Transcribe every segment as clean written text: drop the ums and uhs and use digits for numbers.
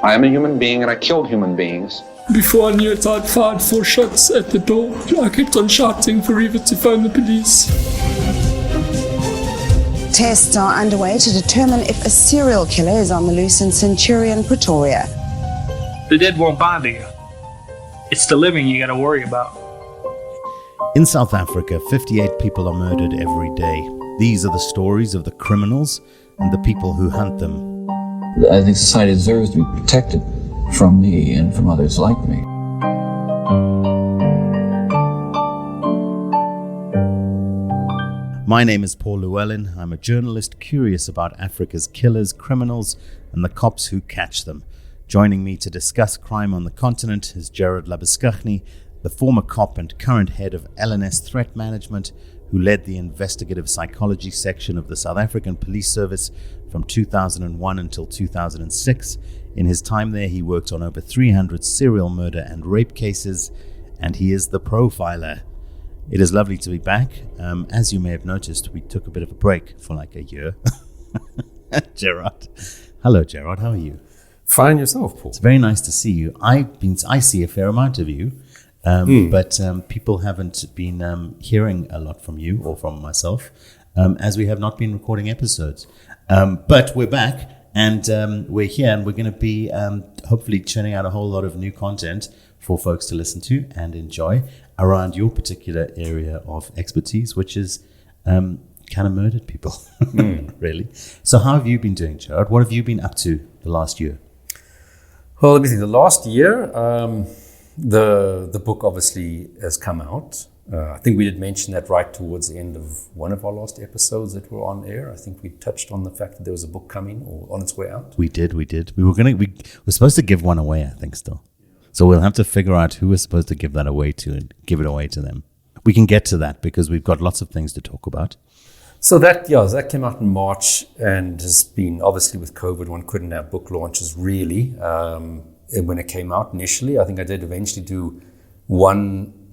I am a human being and I killed human beings. Before I knew it, I'd fired 4 shots at the door. I kept on shouting for Eva to phone the police. Tests are underway to determine if a serial killer is on the loose in Centurion, Pretoria. The dead won't bother you. It's the living you gotta worry about. In South Africa, 58 people are murdered every day. These are the stories of the criminals and the people who hunt them. I think society deserves to be protected from me and from others like me. My name is Paul Llewellyn. I'm a journalist curious about Africa's killers, criminals, and the cops who catch them. Joining me to discuss crime on the continent is Gerard Labuschagne, the former cop and current head of LNS Threat Management, who led the investigative psychology section of the South African Police Service from 2001 until 2006. In his time there, he worked on over 300 serial murder and rape cases, and he is the profiler. It is lovely to be back. As you may have noticed, we took a bit of a break for like a year. Gerard. Hello, Gerard. How are you? Fine yourself, Paul. It's very nice to see you. I see a fair amount of you, but people haven't been hearing a lot from you or from myself, as we have not been recording episodes. But we're back, and we're here, and we're going to be hopefully churning out a whole lot of new content for folks to listen to and enjoy around your particular area of expertise, which is kind of murdered people, really. So how have you been doing, Gerard? What have you been up to the last year? Well, let me think. The last year, the book obviously has come out. I think we did mention that right towards the end of one of our last episodes that were on air. I think we touched on the fact that there was a book coming or on its way out. We did. We were supposed to give one away, I think, still. So we'll have to figure out who we're supposed to give that away to and give it away to them. We can get to that because we've got lots of things to talk about. So that came out in March and has been, obviously with COVID, one couldn't have book launches really. When it came out initially, I think I did eventually do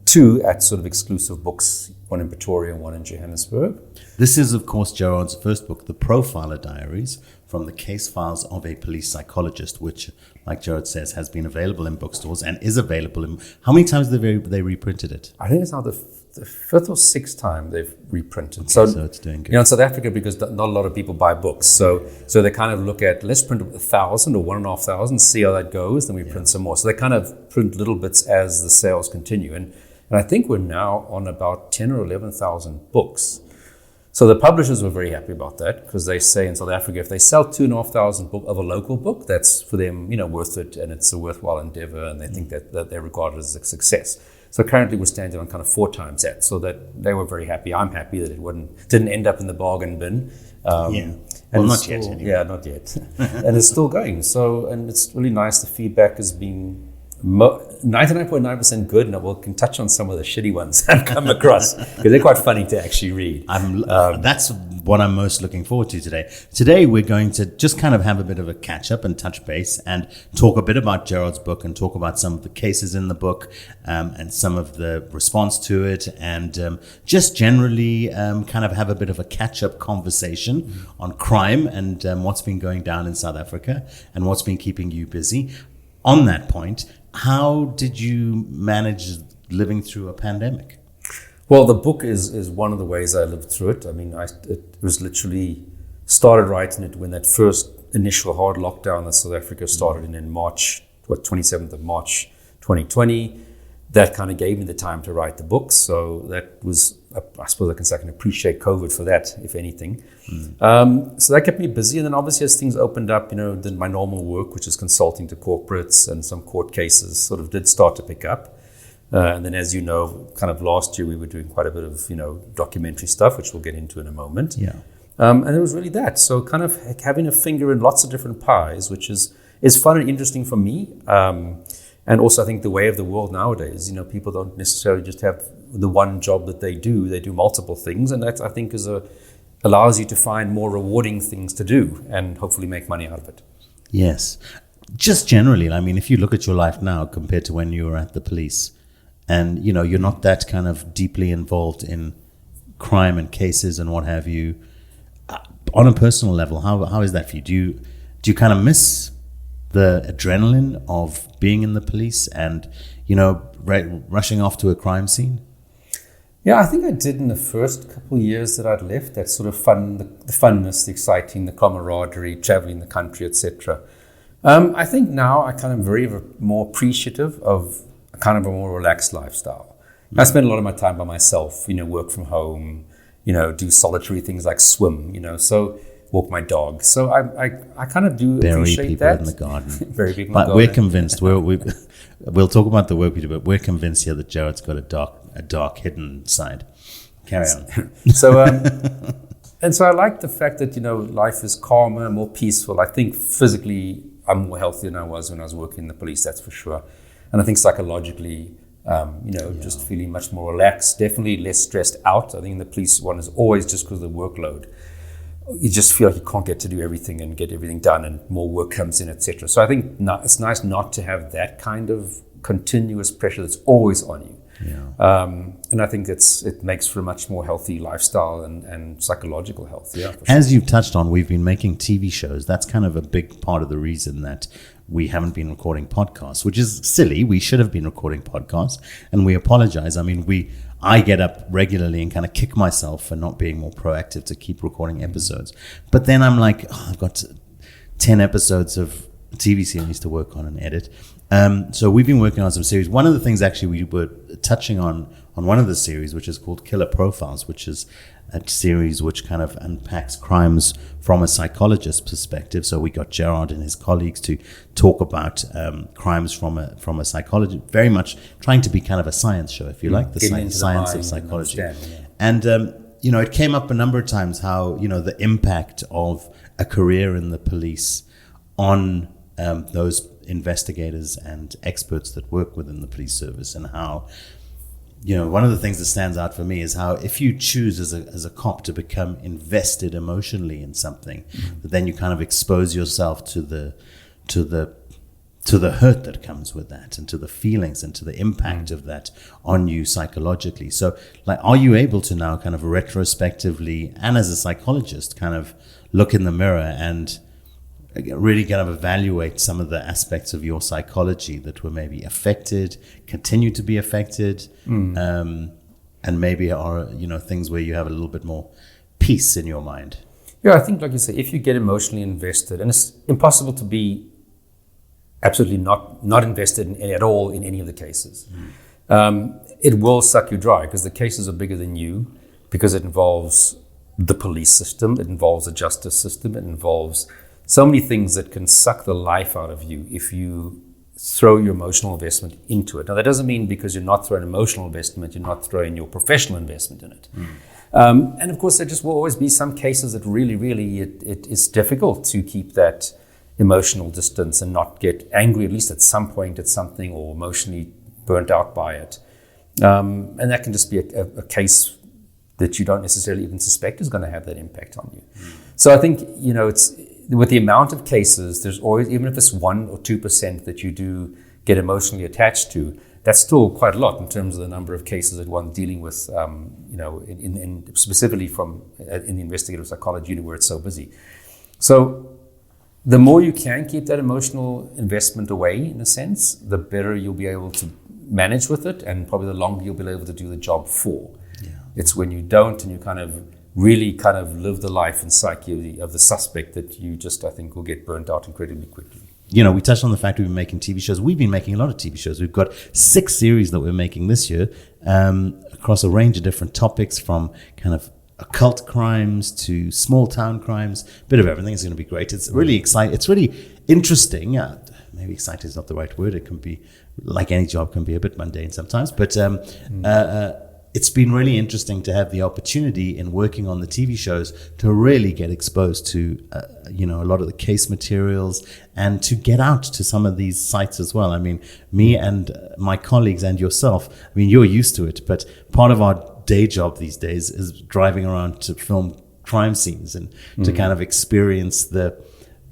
2 at sort of exclusive books, one in Pretoria and one in Johannesburg. This is, of course, Gerard's first book, The Profiler Diaries, from the case files of a police psychologist, which, like Gerard says, has been available in bookstores and is available in... How many times have they reprinted it? I think it's now the 5th or 6th time they've reprinted. Okay, so it's doing good. In South Africa, because not a lot of people buy books, so they kind of look at, let's print 1,000 or 1,500, see how that goes, then we print some more. So they kind of print little bits as the sales continue. And I think we're now on about 10 or 11,000 books. So the publishers were very happy about that because they say in South Africa, if they sell 2,500 books of a local book, that's for them, worth it, and it's a worthwhile endeavor, and they think that they regard it as a success. So currently we're standing on kind of 4 times that, so that they were very happy. I'm happy that it didn't end up in the bargain bin. Well, not yet anyway. Yeah, not yet. And it's still going. So, and it's really nice. The feedback has been 99.9% good, and we can touch on some of the shitty ones I've come across because they're quite funny to actually read. That's what I'm most looking forward to today. Today we're going to just kind of have a bit of a catch up and touch base and talk a bit about Gerard's book and talk about some of the cases in the book and some of the response to it, and just generally kind of have a bit of a catch up conversation on crime and what's been going down in South Africa and what's been keeping you busy. On that point, how did you manage living through a pandemic? Well, the book is one of the ways I lived through it. I mean, it was literally started writing it when that first initial hard lockdown that South Africa started in March, 27th of March 2020. That kind of gave me the time to write the book. So that was, I suppose I can appreciate COVID for that, if anything. So that kept me busy. And then obviously as things opened up, then my normal work, which is consulting to corporates and some court cases, sort of did start to pick up. And then, as you know, kind of last year we were doing quite a bit of, documentary stuff, which we'll get into in a moment. Yeah. And it was really that. So kind of having a finger in lots of different pies, which is fun and interesting for me. And also, I think the way of the world nowadays, people don't necessarily just have the one job that they do multiple things. And that, I think, allows you to find more rewarding things to do and hopefully make money out of it. Yes. Just generally, I mean, if you look at your life now compared to when you were at the police and, you're not that kind of deeply involved in crime and cases and what have you, on a personal level, how is that for you? Do you kind of miss the adrenaline of being in the police and, rushing off to a crime scene? Yeah, I think I did in the first couple of years that I'd left. That sort of fun, the funness, the exciting, the camaraderie, traveling the country, etc. I think now I kind of very more appreciative of a kind of a more relaxed lifestyle. I spend a lot of my time by myself, work from home, do solitary things like swim, so walk my dog. So I kind of do appreciate that. Bury people in the garden. Bury people in the But garden. we're convinced, we'll talk about the work we do, but we're convinced here that Jared's got a dark hidden side. Carry on. So, and so I like the fact that, life is calmer, more peaceful. I think physically I'm more healthy than I was when I was working in the police, that's for sure. And I think psychologically, just feeling much more relaxed, definitely less stressed out. I think the police one is always just because of the workload. You just feel like you can't get to do everything and get everything done and more work comes in, etc. So I think it's nice not to have that kind of continuous pressure that's always on you. Yeah. And I think it makes for a much more healthy lifestyle and psychological health. Yeah. As you've touched on, we've been making TV shows. That's kind of a big part of the reason that we haven't been recording podcasts, which is silly. We should have been recording podcasts, and we apologize. I mean, I get up regularly and kind of kick myself for not being more proactive to keep recording episodes. But then I'm like, I've got 10 episodes of TV series to work on and edit. So we've been working on some series. One of the things actually we were touching on one of the series, which is called Killer Profiles, which is a series which kind of unpacks crimes from a psychologist's perspective. So we got Gerard and his colleagues to talk about crimes from a psychologist, very much trying to be kind of a science show, if you like, the science of psychology. And it came up a number of times how, the impact of a career in the police on those investigators and experts that work within the police service, and how, one of the things that stands out for me is how if you choose as a cop to become invested emotionally in something, then you kind of expose yourself to the hurt that comes with that, and to the feelings and to the impact of that on you psychologically. So, are you able to now kind of retrospectively and as a psychologist kind of look in the mirror and really kind of evaluate some of the aspects of your psychology that were maybe affected, continue to be affected, and maybe are, things where you have a little bit more peace in your mind? Yeah, I think, like you say, if you get emotionally invested, and it's impossible to be absolutely not invested at all in any of the cases, it will suck you dry, because the cases are bigger than you, because it involves the police system, it involves the justice system, it involves so many things that can suck the life out of you if you throw your emotional investment into it. Now, that doesn't mean because you're not throwing emotional investment, you're not throwing your professional investment in it. And of course, there just will always be some cases that really, it is difficult to keep that emotional distance and not get angry, at least at some point at something, or emotionally burnt out by it. And that can just be a case that you don't necessarily even suspect is going to have that impact on you. So I think, it's with the amount of cases, there's always, even if it's 1 or 2% that you do get emotionally attached to, that's still quite a lot in terms of the number of cases that one's dealing with, in specifically in the investigative psychology unit where it's so busy. So the more you can keep that emotional investment away, in a sense, the better you'll be able to manage with it, and probably the longer you'll be able to do the job for. Yeah. It's when you don't, and you kind of really kind of live the life and psyche of the suspect, that you just, I think, will get burnt out incredibly quickly. We touched on the fact we've been making TV shows. We've been making a lot of TV shows. We've got 6 series that we're making this year, across a range of different topics, from kind of occult crimes to small town crimes, bit of everything. It's going to be great. It's really exciting. It's really interesting. Maybe exciting is not the right word. It can be, like any job, can be a bit mundane sometimes, but it's been really interesting to have the opportunity in working on the TV shows to really get exposed to, a lot of the case materials, and to get out to some of these sites as well. I mean, me and my colleagues and yourself, you're used to it, but part of our day job these days is driving around to film crime scenes and to kind of experience the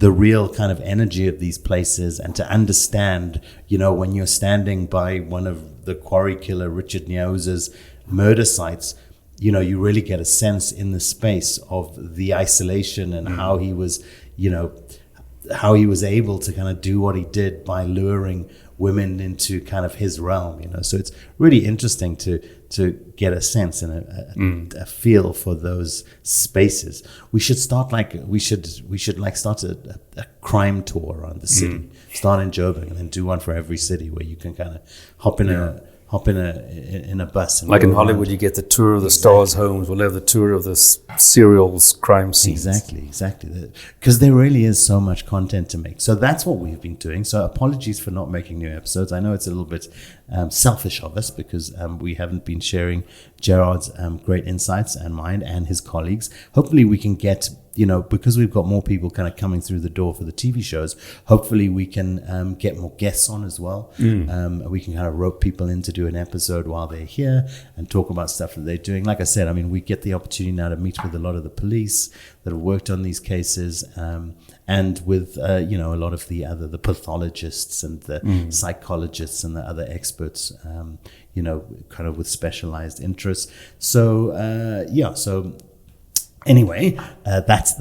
real kind of energy of these places, and to understand, when you're standing by one of the quarry killer Richard Nyauza's murder sites, you really get a sense in the space of the isolation and how he was, how he was able to kind of do what he did by luring women into kind of his realm, you know. So it's really interesting to get a sense and a feel for those spaces. We should start start a crime tour around the city. Start in Joburg and then do one for every city where you can kind of hop in a bus. And like in go Hollywood, around. you get the tour of the stars' homes. We'll have the tour of the serial crime scenes. Exactly. Because there really is so much content to make. So that's what we've been doing. So apologies for not making new episodes. I know it's a little bit selfish of us because we haven't been sharing Gerard's great insights and mine and his colleagues. Hopefully we can get, you know, because we've got more people kind of coming through the door for the TV shows, hopefully we can get more guests on as well. We can kind of rope people in to do an episode while they're here and talk about stuff that they're doing. Like I said, I mean, we get the opportunity now to meet with a lot of the police that have worked on these cases, and with, you know, a lot of the pathologists and the psychologists and the other experts, you know, kind of with specialized interests. So, anyway, that's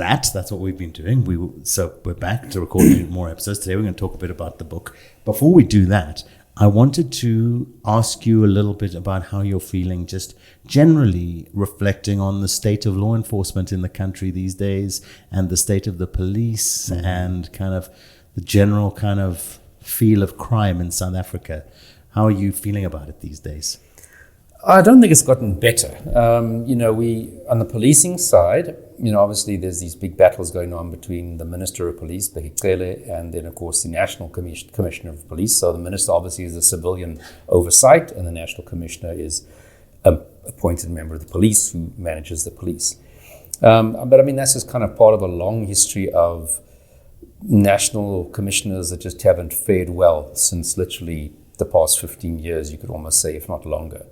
what we've been doing. So we're back to recording more episodes. Today we're going to talk a bit about the book. Before we do that, I wanted to ask you a little bit about how you're feeling, just generally reflecting on the state of law enforcement in the country these days and the state of the police and kind of the general kind of feel of crime in South Africa. How are you feeling about it these days? I don't think it's gotten better. You know, on the policing side, you know, obviously there's these big battles going on between the Minister of Police, Bekele, and then, of course, the National Commissioner of Police. So the Minister obviously is a civilian oversight, and the National Commissioner is an appointed member of the police who manages the police. But, I mean, that's just kind of part of a long history of national commissioners that just haven't fared well since literally the past 15 years, you could almost say, if not longer.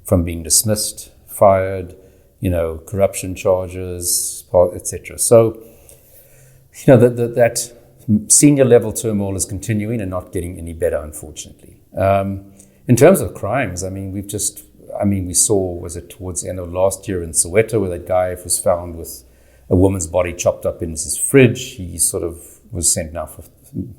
From being dismissed, fired, you know, corruption charges, etc. So, you know, that senior level turmoil is continuing and not getting any better, unfortunately. In terms of crimes, I mean, we saw, was it towards the end of last year in Soweto, where that guy was found with a woman's body chopped up in his fridge. He sort of was sent now for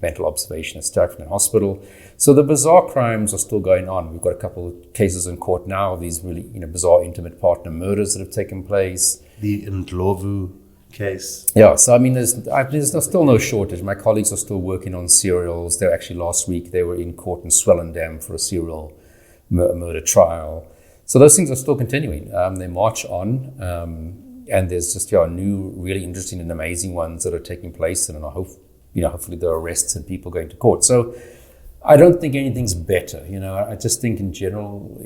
mental observation at Sterkton Hospital. So the bizarre crimes are still going on. We've got a couple of cases in court now of these really, you know, bizarre intimate partner murders that have taken place. The Ndlovu case. Yeah, so I mean, there's still no shortage. My colleagues are still working on serials. Last week they were in court in Swellendam for a serial murder trial. So those things are still continuing. They march on, and there's just new, really interesting and amazing ones that are taking place, and I hope, you know, hopefully there are arrests and people going to court. So I don't think anything's better. You know, I just think in general,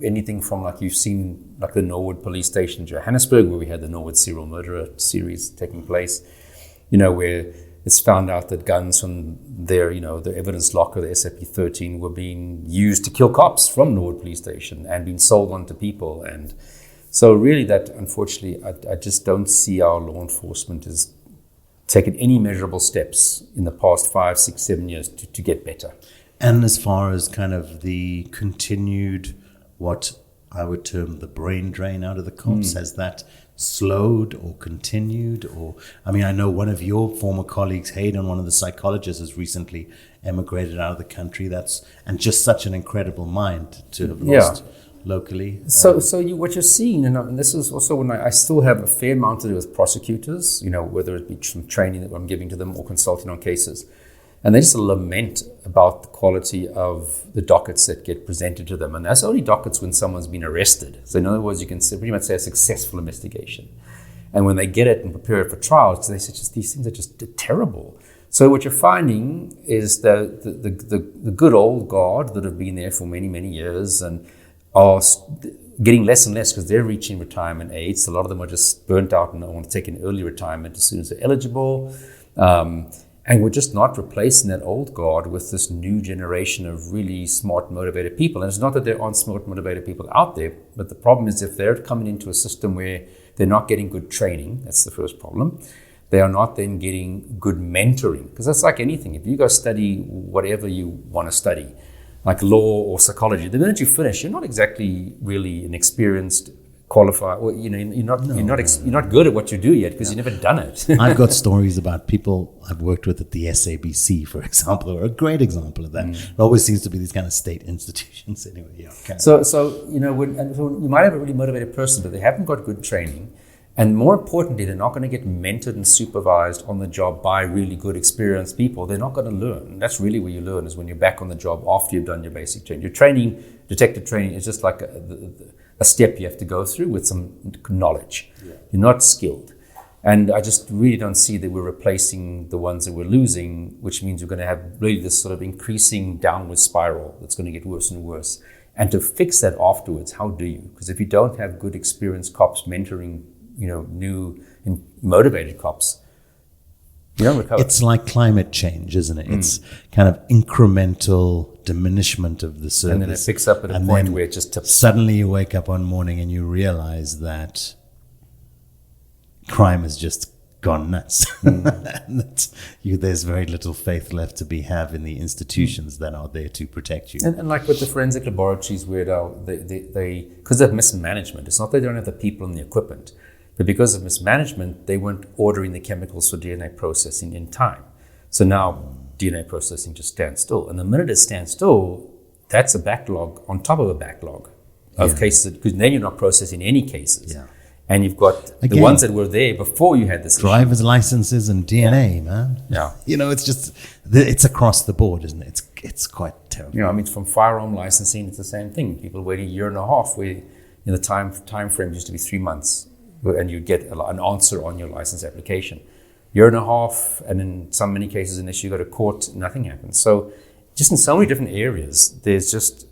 anything from, like, you've seen, like the Norwood police station in Johannesburg, where we had the Norwood serial murderer series taking place, you know, where it's found out that guns from their, you know, the evidence locker, the SAP-13, were being used to kill cops from Norwood police station and being sold on to people. And so really that, unfortunately, I just don't see our law enforcement has taken any measurable steps in the past 5, 6, 7 years to get better. And as far as kind of the continued, what I would term the brain drain out of the cops, has that slowed or continued? Or, I mean, I know one of your former colleagues, Hayden, one of the psychologists, has recently emigrated out of the country. And just such an incredible mind to have lost locally. So what you're seeing, and this is also when I still have a fair amount to do with prosecutors, you know, whether it be some training that I'm giving to them or consulting on cases. And they just lament about the quality of the dockets that get presented to them. And that's only dockets when someone's been arrested. So in other words, you can pretty much say a successful investigation. And when they get it and prepare it for trial, they say just these things are just terrible. So what you're finding is the good old guard that have been there for many, many years and are getting less and less because they're reaching retirement age. So a lot of them are just burnt out and want to take an early retirement as soon as they're eligible. And we're just not replacing that old guard with this new generation of really smart, motivated people. And it's not that there aren't smart, motivated people out there, but the problem is if they're coming into a system where they're not getting good training, that's the first problem. They are not then getting good mentoring. Because that's like anything. If you go study whatever you want to study, like law or psychology, the minute you finish, you're not exactly really an experienced, qualify, or you're not good at what you do yet because you've never done it. I've got stories about people I've worked with at the SABC, for example, or a great example of that. It always seems to be these kind of state institutions anyway. Yeah. Okay. So you might have a really motivated person, but they haven't got good training. And more importantly, they're not going to get mentored and supervised on the job by really good, experienced people. They're not going to learn. That's really where you learn, is when you're back on the job after you've done your basic training. Your training, detective training, is just like a step you have to go through with some knowledge. Yeah. You're not skilled. And I just really don't see that we're replacing the ones that we're losing, which means we're going to have really this sort of increasing downward spiral that's going to get worse and worse. And to fix that afterwards, how do you? Because if you don't have good, experienced cops mentoring, new and motivated cops, you don't recover. It's like climate change, isn't it? It's kind of incremental diminishment of the service. And then it picks up at a point where it just tips. Suddenly you wake up one morning and you realize that crime has just gone nuts. And that there's very little faith left to be have in the institutions that are there to protect you. And like with the forensic laboratories, where they because of mismanagement, it's not that they don't have the people and the equipment, but because of mismanagement, they weren't ordering the chemicals for DNA processing in time. So now DNA processing just stands still. And the minute it stands still, that's a backlog on top of a backlog of cases, because then you're not processing any cases. Yeah. And you've got the ones that were there before you had this driver's licenses and DNA, man. Yeah. It's just, it's across the board, isn't it? It's quite terrible. From firearm licensing, it's the same thing. People wait a year and a half, where the time frame used to be 3 months, and you'd get an answer on your license application. Year and a half, and in many cases, unless you go to court, nothing happens. So just in so many different areas, there's just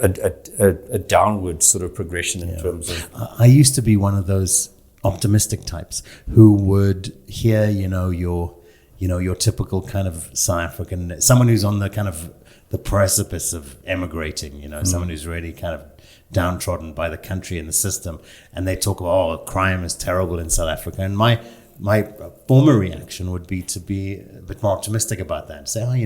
a downward sort of progression in terms of... I used to be one of those optimistic types who would hear, your typical kind of South African, someone who's on the kind of the precipice of emigrating, someone who's really kind of downtrodden by the country and the system, and they talk about, crime is terrible in South Africa. And my former reaction would be to be a bit more optimistic about that, say,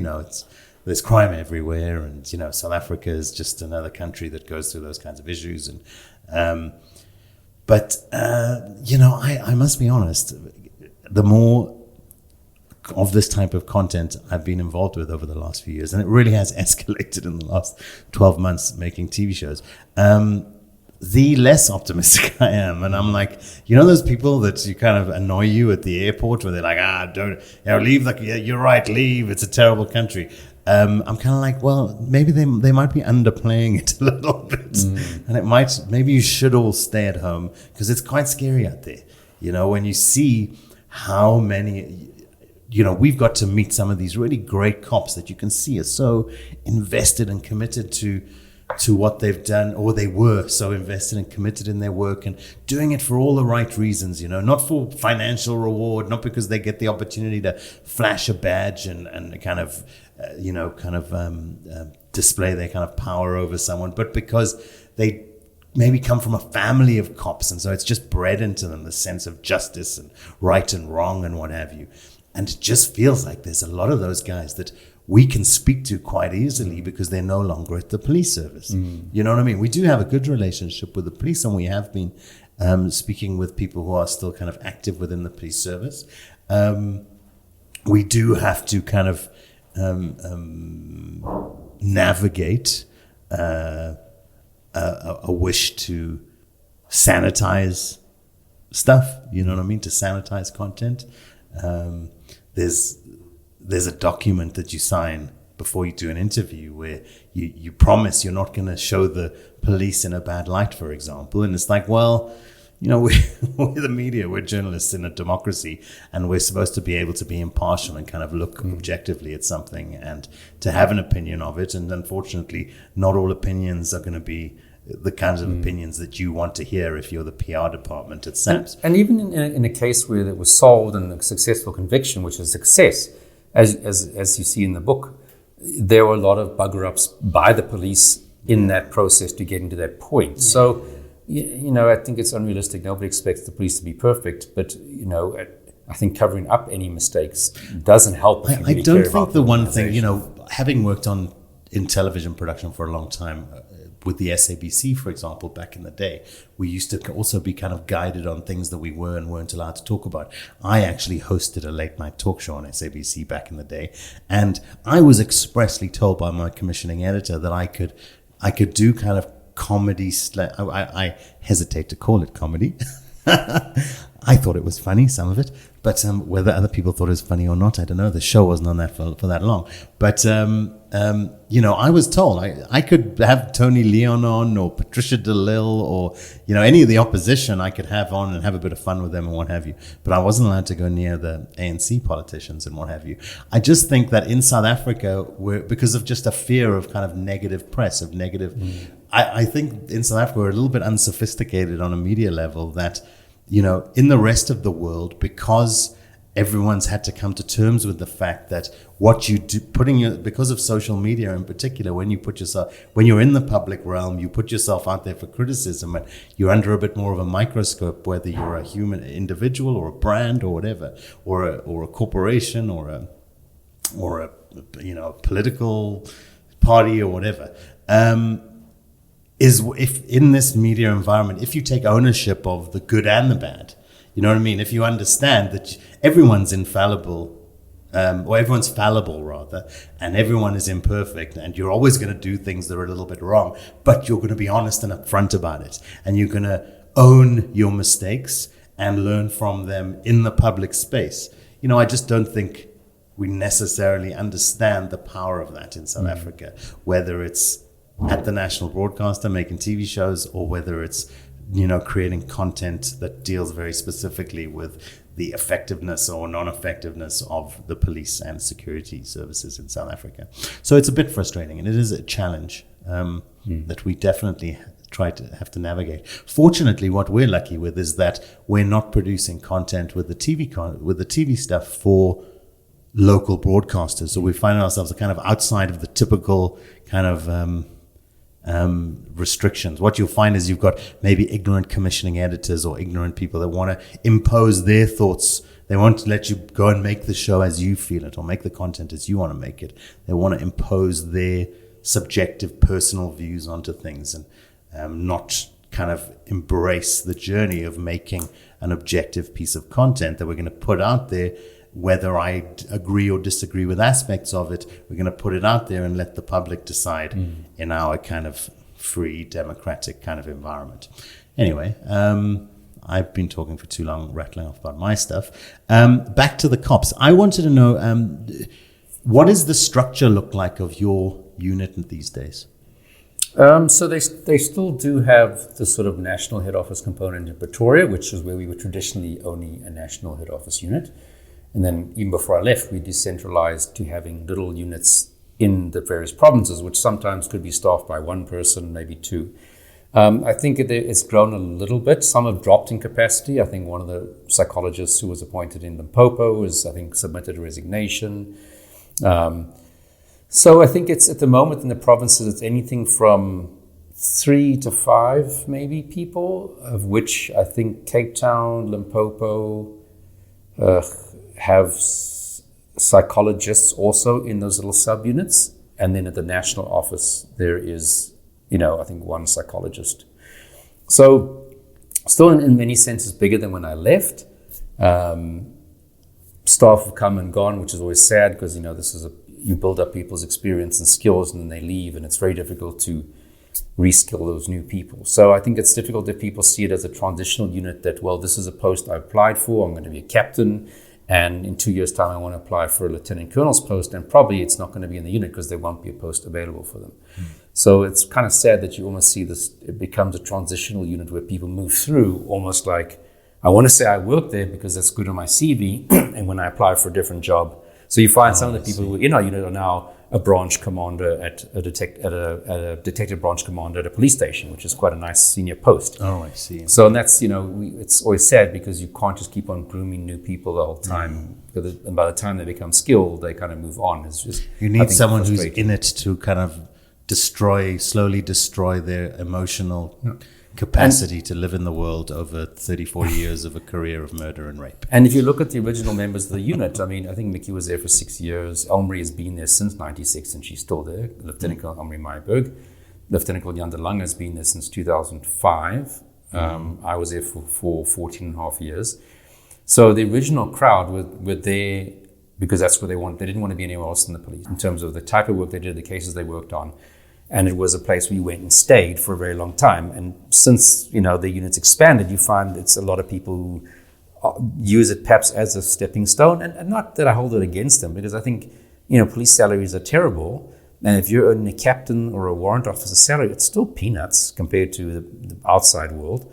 there's crime everywhere, and South Africa is just another country that goes through those kinds of issues. And I must be honest, the more of this type of content I've been involved with over the last few years, and it really has escalated in the last 12 months making TV shows, the less optimistic I am. And I'm like, those people that you kind of annoy you at the airport, where they're like, don't, leave, you're right, leave, it's a terrible country. I'm kind of like, well, maybe they might be underplaying it a little bit, and maybe you should all stay at home, because it's quite scary out there. When you see how many, we've got to meet some of these really great cops that you can see are so invested and committed to what they've done, or they were so invested and committed in their work and doing it for all the right reasons, not for financial reward, not because they get the opportunity to flash a badge and kind of display their kind of power over someone, but because they maybe come from a family of cops, and so it's just bred into them the sense of justice and right and wrong and what have you. And it just feels like there's a lot of those guys that we can speak to quite easily because they're no longer at the police service. You know what I mean? We do have a good relationship with the police, and we have been speaking with people who are still kind of active within the police service. We do have to kind of navigate a wish to sanitize stuff, you know what I mean? To sanitize content. There's a document that you sign before you do an interview where you promise you're not going to show the police in a bad light, for example. And it's like, well, we're the media, we're journalists in a democracy, and we're supposed to be able to be impartial and kind of look objectively at something and to have an opinion of it. And unfortunately, not all opinions are going to be the kinds of opinions that you want to hear if you're the PR department at SAPS. And even in a case where it was solved and a successful conviction, which is success, as you see in the book, there were a lot of bugger-ups by the police in that process to get into that point. Yeah. So, I think it's unrealistic. Nobody expects the police to be perfect, but, I think covering up any mistakes doesn't help. I don't think the one thing, having worked in television production for a long time, with the SABC, for example, back in the day, we used to also be kind of guided on things that we were and weren't allowed to talk about. I actually hosted a late night talk show on SABC back in the day, and I was expressly told by my commissioning editor that I could do kind of comedy. I hesitate to call it comedy. I thought it was funny, some of it, but whether other people thought it was funny or not, I don't know. The show wasn't on that for that long. But, I was told I could have Tony Leon on or Patricia DeLille or, any of the opposition I could have on and have a bit of fun with them and what have you. But I wasn't allowed to go near the ANC politicians and what have you. I just think that in South Africa, because of just a fear of kind of negative press, of negative... I think in South Africa, we're a little bit unsophisticated on a media level that, in the rest of the world, because everyone's had to come to terms with the fact that what you do, because of social media in particular, when you're in the public realm, you put yourself out there for criticism and you're under a bit more of a microscope, whether you're a human individual or a brand or whatever, or a corporation or a political party or whatever. Is if in this media environment, if you take ownership of the good and the bad, you know what I mean? If you understand that everyone's infallible, or everyone's fallible rather, and everyone is imperfect, and you're always going to do things that are a little bit wrong, but you're going to be honest and upfront about it, and you're going to own your mistakes and learn from them in the public space. I just don't think we necessarily understand the power of that in South Africa, whether it's at the national broadcaster making TV shows, or whether it's creating content that deals very specifically with the effectiveness or non-effectiveness of the police and security services in South Africa. So it's a bit frustrating, and it is a challenge that we definitely have to navigate. Fortunately, what we're lucky with is that we're not producing content with the TV stuff for local broadcasters. So we find ourselves kind of outside of the typical kind of restrictions. What you'll find is you've got maybe ignorant commissioning editors or ignorant people that want to impose their thoughts. They won't let you go and make the show as you feel it or make the content as you want to make it. They want to impose their subjective personal views onto things and not kind of embrace the journey of making an objective piece of content that we're going to put out there. Whether I agree or disagree with aspects of it, we're going to put it out there and let the public decide in our kind of free, democratic kind of environment. Anyway, I've been talking for too long, rattling off about my stuff. Back to the cops. I wanted to know, what does the structure look like of your unit these days? So they still do have the sort of national head office component in Pretoria, which is where we were traditionally only a national head office unit. And then even before I left, we decentralized to having little units in the various provinces, which sometimes could be staffed by one person, maybe two. I think it's grown a little bit. Some have dropped in capacity. I think one of the psychologists who was appointed in Limpopo has, submitted a resignation. So I think it's at the moment in the provinces, it's anything from 3 to 5 maybe people, of which I think Cape Town, Limpopo, have psychologists also in those little subunits. And then at the national office, there is, I think one psychologist. So still in many senses bigger than when I left. Staff have come and gone, which is always sad because, you build up people's experience and skills and then they leave, and it's very difficult to reskill those new people. So I think it's difficult if people see it as a transitional unit that, well, this is a post I applied for, I'm going to be a captain, and in 2 years' time I want to apply for a lieutenant colonel's post, and probably it's not going to be in the unit because there won't be a post available for them. So it's kind of sad that you almost see this, it becomes a transitional unit where people move through almost like, I want to say I work there because that's good on my CV, and when I apply for a different job. So you find some of the people who are in our unit are now a branch commander at a detective branch commander at a police station, which is quite a nice senior post. Oh, I see. So and that's, it's always sad because you can't just keep on grooming new people the whole time. And by the time they become skilled, they kind of move on. It's just, you need someone who's in it to kind of slowly destroy their emotional capacity to live in the world over 34 years of a career of murder and rape. And if you look at the original members of the unit, I think Mickey was there for 6 years. Elmarie has been there since 96 and she's still there, Lieutenant Colonel Elmarie Meyerberg. Lieutenant Colonel Jan de Lange has been there since 2005. I was there for 14 and a half years. So the original crowd were there because that's what they want. They didn't want to be anywhere else than the police in terms of the type of work they did, the cases they worked on. And it was a place where you went and stayed for a very long time. And since, the units expanded, you find it's a lot of people who use it perhaps as a stepping stone. And not that I hold it against them, because I think, police salaries are terrible. And if you're earning a captain or a warrant officer salary, it's still peanuts compared to the outside world.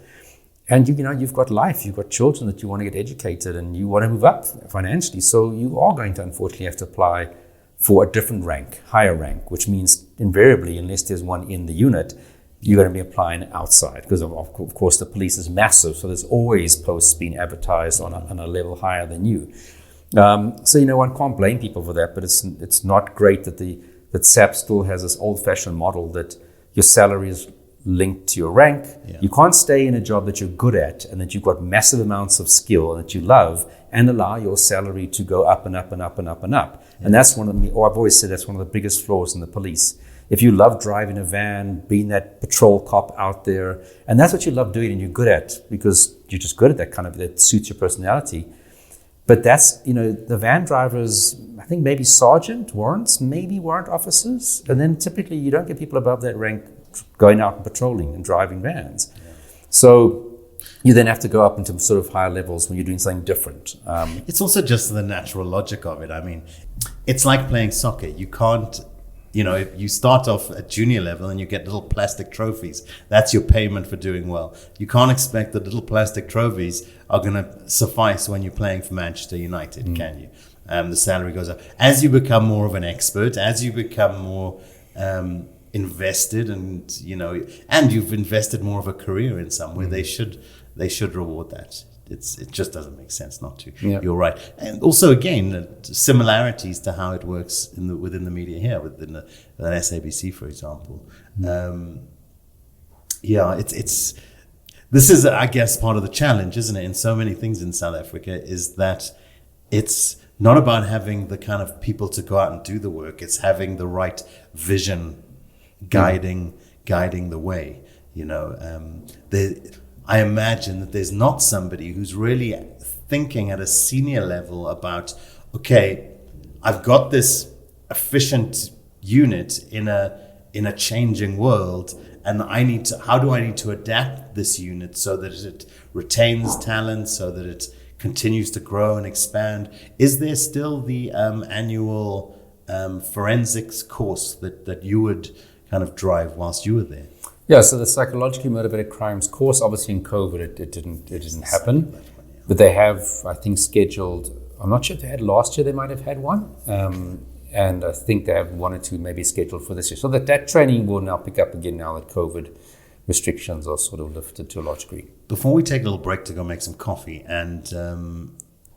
And you've got life, you've got children that you want to get educated, and you want to move up financially. So you are going to unfortunately have to apply for a different rank, higher rank, which means invariably, unless there's one in the unit, you're going to be applying outside, because of course the police is massive. So there's always posts being advertised on a level higher than you. So one can't blame people for that, but it's not great that SAP still has this old-fashioned model that your salary is linked to your rank. Yeah. You can't stay in a job that you're good at and that you've got massive amounts of skill and that you love and allow your salary to go up and up and up and up and up. Yeah. And that's I've always said that's one of the biggest flaws in the police. If you love driving a van, being that patrol cop out there, and that's what you love doing and you're good at because you're just good at that suits your personality. But that's, the van drivers, I think maybe sergeant, warrants, maybe warrant officers. And then typically you don't get people above that rank going out and patrolling and driving vans. Yeah. So you then have to go up into sort of higher levels when you're doing something different. It's also just the natural logic of it. I mean, it's like playing soccer. You can't, if you start off at junior level and you get little plastic trophies, that's your payment for doing well. You can't expect that little plastic trophies are going to suffice when you're playing for Manchester United, can you? The salary goes up. As you become more of an expert, as you become more invested and you've invested more of a career in somewhere, they should reward that. It just doesn't make sense not to. Yeah. You're right. And also, again, similarities to how it works within the media here, within the SABC, for example. This is, I guess, part of the challenge, isn't it, in so many things in South Africa, is that it's not about having the kind of people to go out and do the work. It's having the right vision guiding the way. I imagine that there's not somebody who's really thinking at a senior level about, okay, I've got this efficient unit in a changing world, and how do I need to adapt this unit so that it retains talent, so that it continues to grow and expand? Is there still the annual forensics course that you would kind of drive whilst you were there? Yeah, so the psychologically motivated crimes course, obviously in COVID, it didn't happen. But they have, I think, scheduled, I'm not sure if they had last year, they might have had one. And I think they have one or two maybe scheduled for this year. So that training will now pick up again now that COVID restrictions are sort of lifted to a large degree. Before we take a little break to go make some coffee and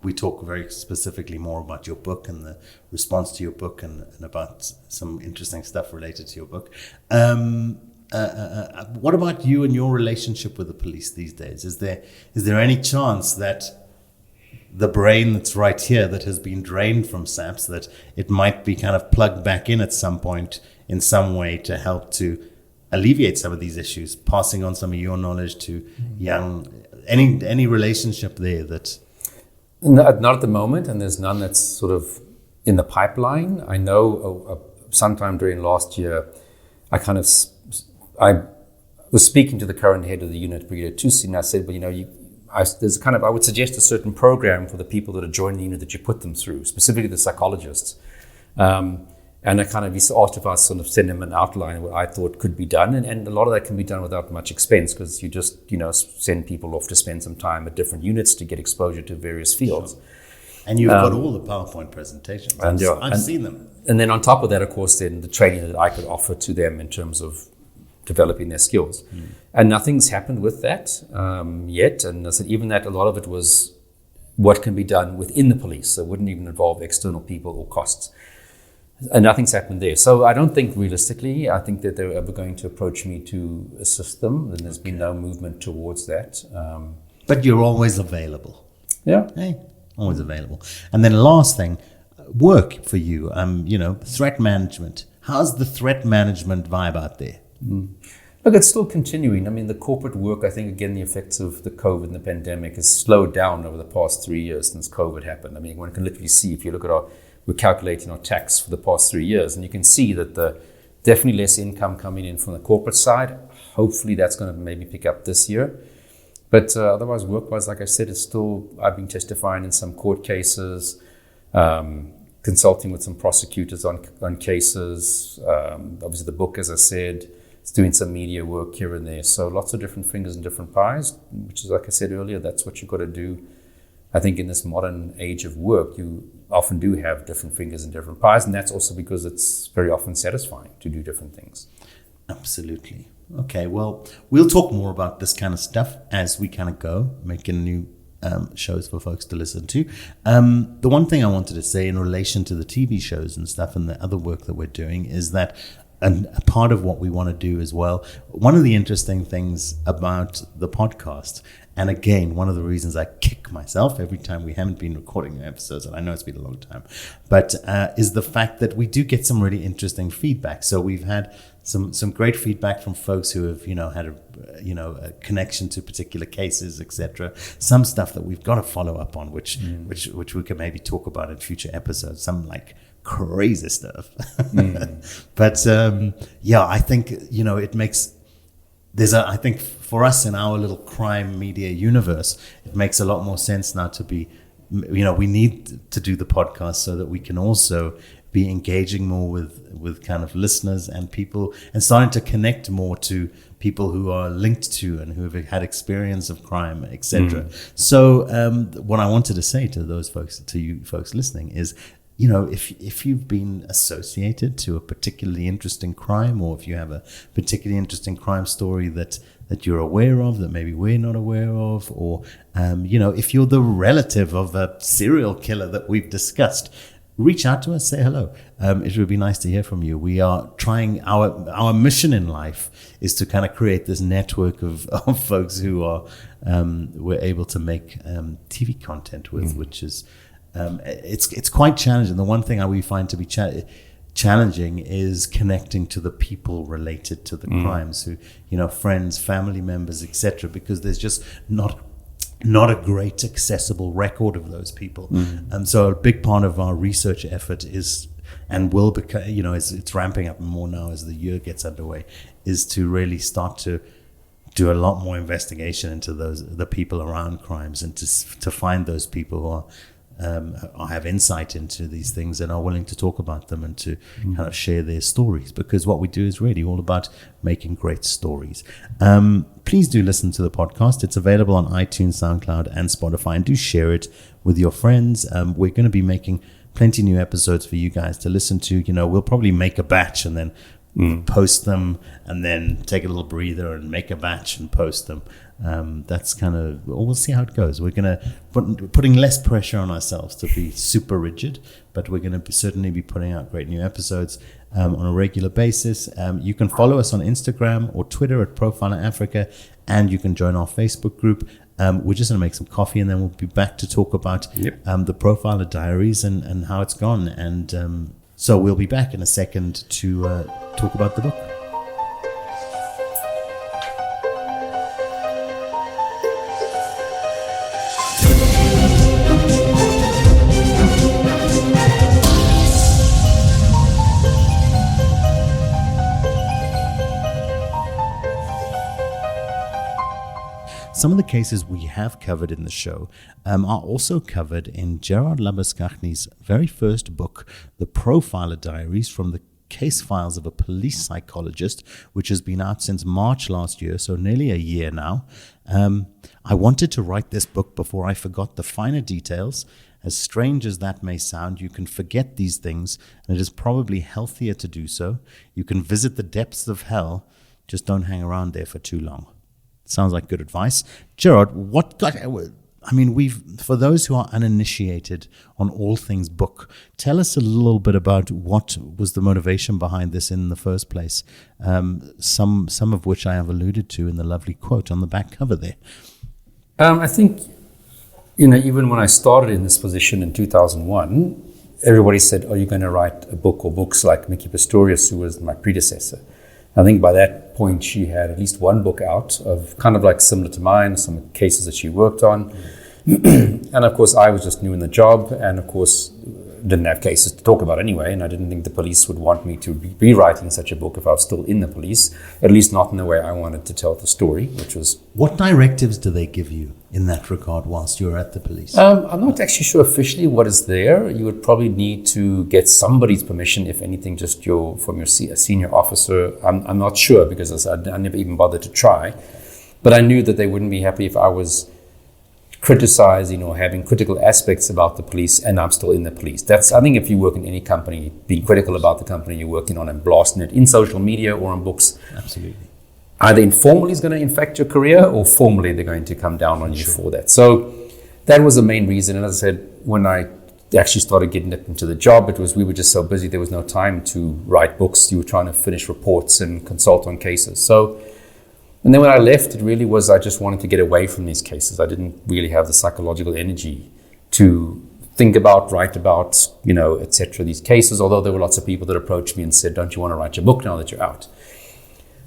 we talk very specifically more about your book and the response to your book and about some interesting stuff related to your book. What about you and your relationship with the police these days? Is there any chance that the brain that's right here that has been drained from SAPS, that it might be kind of plugged back in at some point in some way to help to alleviate some of these issues, passing on some of your knowledge to young, any relationship there that... Not at the moment, and there's none that's sort of in the pipeline. I know sometime during last year, I was speaking to the current head of the unit, Brigadier Tusi, and I said, I would suggest a certain program for the people that are joining the unit that you put them through, specifically the psychologists. And I kind of asked if I sort of send them an outline of what I thought could be done. And a lot of that can be done without much expense because you just, send people off to spend some time at different units to get exposure to various fields. Sure. And you've got all the PowerPoint presentations. I've seen them. And then on top of that, of course, then the training that I could offer to them in terms of developing their skills. And nothing's happened with that yet. And I said, even that, a lot of it was what can be done within the police. So it wouldn't even involve external people or costs. And nothing's happened there. So I don't think realistically, I think that they're ever going to approach me to assist them. And there's been no movement towards that. But you're always available. Yeah. Hey, always available. And then last thing, work for you, threat management. How's the threat management vibe out there? Look, it's still continuing. I mean, the corporate work, I think, again, the effects of the COVID and the pandemic has slowed down over the past 3 years since COVID happened. I mean, one can literally see, if you look at we're calculating our tax for the past 3 years, and you can see that definitely less income coming in from the corporate side. Hopefully that's going to maybe pick up this year. But otherwise, work-wise, like I said, I've been testifying in some court cases, consulting with some prosecutors on cases. Obviously, the book, as I said, it's doing some media work here and there. So lots of different fingers and different pies, which is, like I said earlier, that's what you've got to do. I think in this modern age of work, you often do have different fingers and different pies, and that's also because it's very often satisfying to do different things. Absolutely. Okay, well, we'll talk more about this kind of stuff as we kind of go, making new shows for folks to listen to. The one thing I wanted to say in relation to the TV shows and stuff and the other work that we're doing is that, and a part of what we want to do as well, one of the interesting things about the podcast, and again, one of the reasons I kick myself every time we haven't been recording episodes, and I know it's been a long time, but is the fact that we do get some really interesting feedback. So we've had some great feedback from folks who have, had a connection to particular cases, etc. Some stuff that we've got to follow up on, which we can maybe talk about in future episodes. Some like crazy stuff. But I think it makes. I think for us in our little crime media universe, it makes a lot more sense now to be, we need to do the podcast so that we can also be engaging more with kind of listeners and people, and starting to connect more to people who are linked to and who have had experience of crime, etc. So what I wanted to say to those folks, to you folks listening, is, if you've been associated to a particularly interesting crime, or if you have a particularly interesting crime story that you're aware of, that maybe we're not aware of, or, if you're the relative of a serial killer that we've discussed, reach out to us, say hello. It would be nice to hear from you. We are trying, our mission in life is to kind of create this network of folks who are, we're able to make TV content with, which is, it's quite challenging. The one thing we find to be challenging is connecting to the people related to the crimes, who, friends, family members, etc., because there's just not a great accessible record of those people. And so a big part of our research effort is, and will become, it's ramping up more now as the year gets underway, is to really start to do a lot more investigation into the people around crimes, and to find those people who are have insight into these things and are willing to talk about them and to kind of share their stories, because what we do is really all about making great stories. Please do listen to the podcast. It's available on iTunes, SoundCloud, and Spotify, and do share it with your friends. We're going to be making plenty new episodes for you guys to listen to. We'll probably make a batch and then post them, and then take a little breather and make a batch and post them. That's kind of, we'll see how it goes. We're going to putting less pressure on ourselves to be super rigid, but we're going to certainly be putting out great new episodes on a regular basis. You can follow us on Instagram or Twitter at Profiler Africa, and you can join our Facebook group. We're just going to make some coffee, and then we'll be back to talk about the Profiler Diaries and how it's gone. And so we'll be back in a second to talk about the book. Some of the cases we have covered in the show are also covered in Gerard Labuschaghni's very first book, The Profiler Diaries, from the Case Files of a Police Psychologist, which has been out since March last year, so nearly a year now. I wanted to write this book before I forgot the finer details. As strange as that may sound, you can forget these things, and it is probably healthier to do so. You can visit the depths of hell, just don't hang around there for too long. Sounds like good advice. Gerard, for those who are uninitiated on all things book, tell us a little bit about what was the motivation behind this in the first place, some of which I have alluded to in the lovely quote on the back cover there. I think, even when I started in this position in 2001, everybody said, are you going to write a book or books like Mickey Pistorius, who was my predecessor? I think by that that point, she had at least one book out of kind of like similar to mine, some cases that she worked on. And of course, I was just new in the job, and of course, didn't have cases to talk about anyway, and I didn't think the police would want me to be writing such a book if I was still in the police, at least not in the way I wanted to tell the story, which was... What directives do they give you in that regard whilst you're at the police? I'm not actually sure officially what is there. You would probably need to get somebody's permission, if anything, just from your senior officer. I'm not sure, because I never even bothered to try. But I knew that they wouldn't be happy if I was criticizing or having critical aspects about the police and I'm still in the police. I think if you work in any company, being critical about the company you're working on and blasting it in social media or on books, Absolutely. Either informally is going to infect your career, or formally they're going to come down on you for that. So that was the main reason. And as I said, when I actually started getting into the job, we were just so busy there was no time to write books. You were trying to finish reports and consult on cases. And then when I left, it really was, I just wanted to get away from these cases. I didn't really have the psychological energy to think about, write about, etc. these cases, although there were lots of people that approached me and said, don't you want to write your book now that you're out?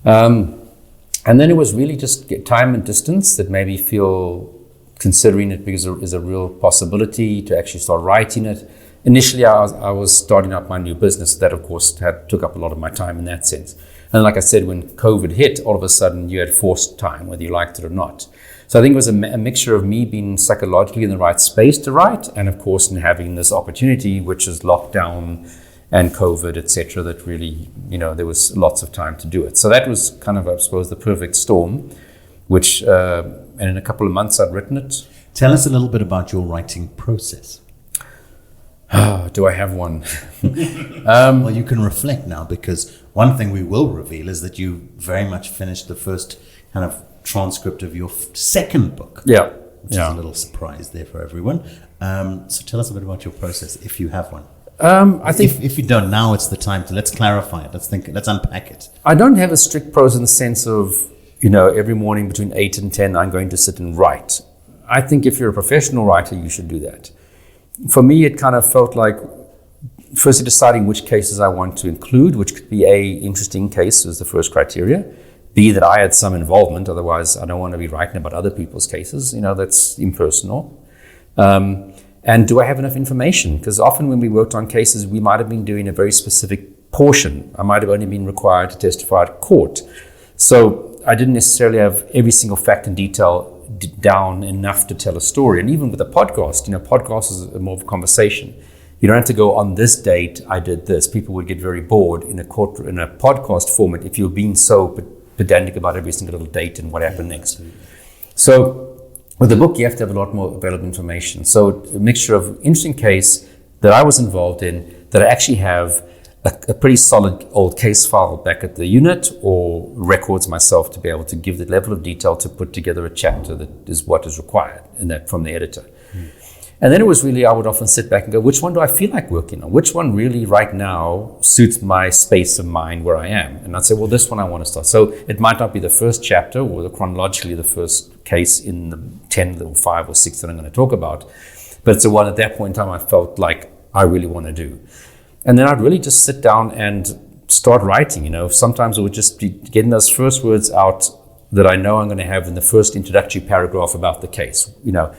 And then it was really just time and distance that made me feel considering it is a real possibility to actually start writing it. Initially, I was starting up my new business. That, of course, took up a lot of my time in that sense. And like I said, when COVID hit, all of a sudden you had forced time, whether you liked it or not. So I think it was a mixture of me being psychologically in the right space to write, and of course in having this opportunity, which is lockdown and COVID, etc., that really, there was lots of time to do it. So that was kind of, I suppose, the perfect storm, which, and in a couple of months I'd written it. Tell us a little bit about your writing process. Do I have one? Well, you can reflect now, because one thing we will reveal is that you very much finished the first kind of transcript of your second book. Yeah. Which is a little surprise there for everyone. So tell us a bit about your process, if you have one. I think if you don't, now it's the time to let's clarify it. Let's unpack it. I don't have a strict process in the sense of, every morning between 8 and 10, I'm going to sit and write. I think if you're a professional writer, you should do that. For me, it kind of felt like firstly deciding which cases I want to include, which could be A, interesting case was the first criteria. B, that I had some involvement. Otherwise, I don't want to be writing about other people's cases. That's impersonal. And do I have enough information? Because often when we worked on cases, we might have been doing a very specific portion. I might have only been required to testify at court. So I didn't necessarily have every single fact and detail down enough to tell a story. And even with a podcast, podcast is more of a conversation. You don't have to go, on this date I did this. People would get very bored in a podcast format if you're being so pedantic about every single little date and what happened next. So with the book, you have to have a lot more available information. So a mixture of interesting case that I was involved in, that I actually have a pretty solid old case file back at the unit, or records myself to be able to give the level of detail to put together a chapter that is what is required, and that from the editor. And then it was really, I would often sit back and go, which one do I feel like working on? Which one really right now suits my space of mind where I am? And I'd say, well, this one I want to start. So it might not be the first chapter or chronologically the first case in the 10 or 5 or 6 that I'm going to talk about, but it's the one at that point in time I felt like I really want to do. And then I'd really just sit down and start writing. Sometimes it would just be getting those first words out that I know I'm going to have in the first introductory paragraph about the case.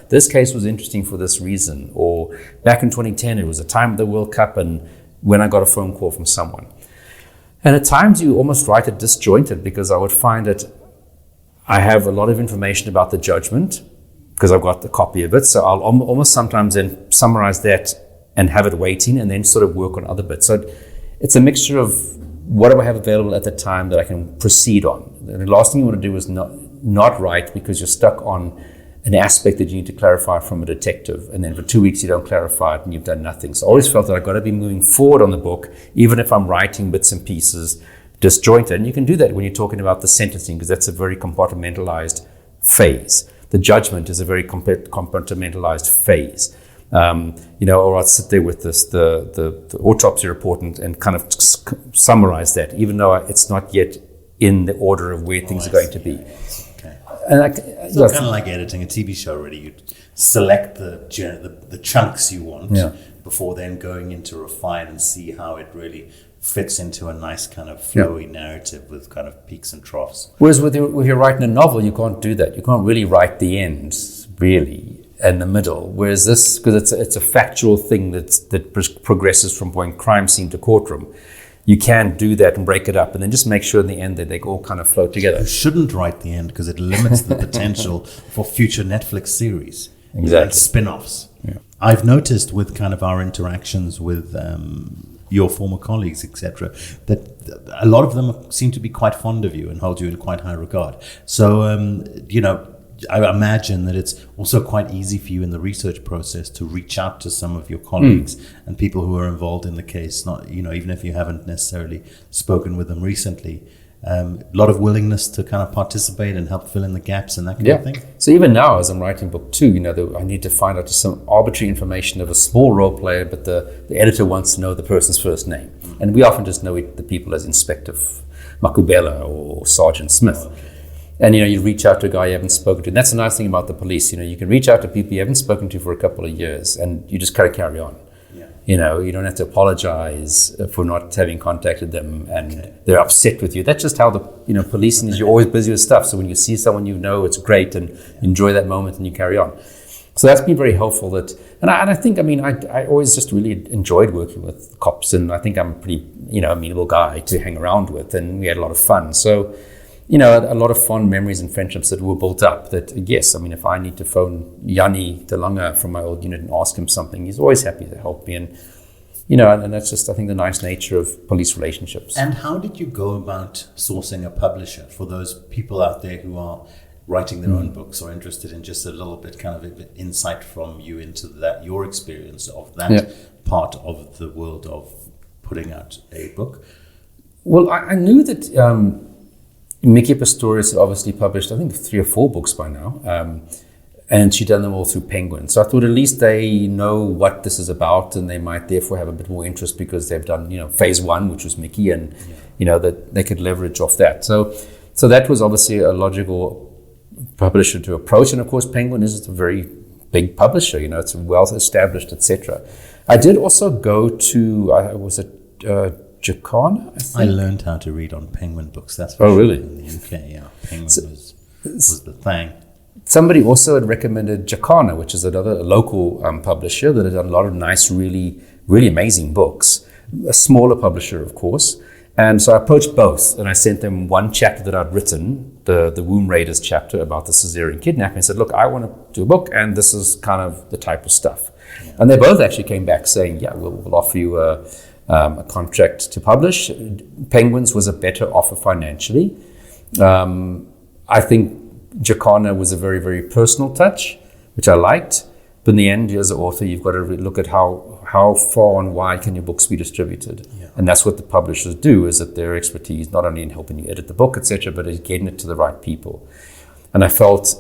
This case was interesting for this reason, or back in 2010, it was a time of the World Cup and when I got a phone call from someone. And at times you almost write it disjointed, because I would find that I have a lot of information about the judgment because I've got the copy of it. So I'll almost sometimes then summarize that and have it waiting, and then sort of work on other bits. So it's a mixture of what do I have available at the time that I can proceed on. The last thing you want to do is not write because you're stuck on an aspect that you need to clarify from a detective, and then for 2 weeks you don't clarify it and you've done nothing. So I always felt that I've got to be moving forward on the book, even if I'm writing bits and pieces disjointed. And you can do that when you're talking about the sentencing, because that's a very compartmentalized phase. The judgment is a very compartmentalized phase. Or I'd sit there with the autopsy report and kind of summarize that, even though it's not yet in the order of where things are going to be. Okay. And so it's kind of like editing a TV show. Really, you select the chunks you want, before then going into refine and see how it really fits into a nice kind of flowy narrative with kind of peaks and troughs. Whereas with you're writing a novel, you can't do that. You can't really write the end, really, and the middle. Whereas this, because it's a factual thing that progresses from point crime scene to courtroom, you can do that and break it up, and then just make sure in the end that they all kind of flow together. You shouldn't write the end because it limits the potential for future Netflix series. Exactly. Spin-offs. Yeah. I've noticed with kind of our interactions with your former colleagues, etc., that a lot of them seem to be quite fond of you and hold you in quite high regard. So, I imagine that it's also quite easy for you in the research process to reach out to some of your colleagues and people who are involved in the case, not, even if you haven't necessarily spoken with them recently. A lot of willingness to kind of participate and help fill in the gaps and that kind of thing. So even now, as I'm writing book 2, I need to find out some arbitrary information of a small role player, but the editor wants to know the person's first name. And we often just know the people as Inspector Makubela or Sergeant Smith. And, you reach out to a guy you haven't spoken to. And that's the nice thing about the police. You can reach out to people you haven't spoken to for a couple of years, and you just kind of carry on. Yeah. You don't have to apologize for not having contacted them, and they're upset with you. That's just how the policing is. You're always busy with stuff. So when you see someone it's great, and enjoy that moment, and you carry on. So that's been very helpful. I think, I always just really enjoyed working with cops, and I think I'm a pretty, amenable guy to hang around with, and we had a lot of fun. So, a lot of fond memories and friendships that were built up that, yes, if I need to phone Yanni DeLange from my old unit and ask him something, he's always happy to help me. And, and that's just, I think, the nice nature of police relationships. And how did you go about sourcing a publisher for those people out there who are writing their own books or interested in just a little bit kind of insight from you into your experience of that part of the world of putting out a book? Well, I knew that Mickey Pistorius had obviously published, I think, 3 or 4 books by now, and she'd done them all through Penguin. So I thought at least they know what this is about, and they might therefore have a bit more interest because they've done, phase 1, which was Mickey, and that they could leverage off that. So that was obviously a logical publisher to approach, and of course Penguin is a very big publisher. It's well established, etc. I did also go to Jacana, I think. I learned how to read on Penguin books. That's really? In the UK, yeah. Penguin was the thing. Somebody also had recommended Jacana, which is a local publisher that had done a lot of nice, really, really amazing books. A smaller publisher, of course. And so I approached both, and I sent them one chapter that I'd written, the Womb Raiders chapter about the Caesarean kidnapping, and said, look, I want to do a book, and this is kind of the type of stuff. Yeah. And they both actually came back saying, yeah, we'll offer you a contract to publish. Penguin's was a better offer financially. I think Jacana was a very, very personal touch, which I liked. But in the end, as an author, you've got to look at how far and wide can your books be distributed. Yeah. And that's what the publishers do, is that their expertise, not only in helping you edit the book, etc., but in getting it to the right people. And I felt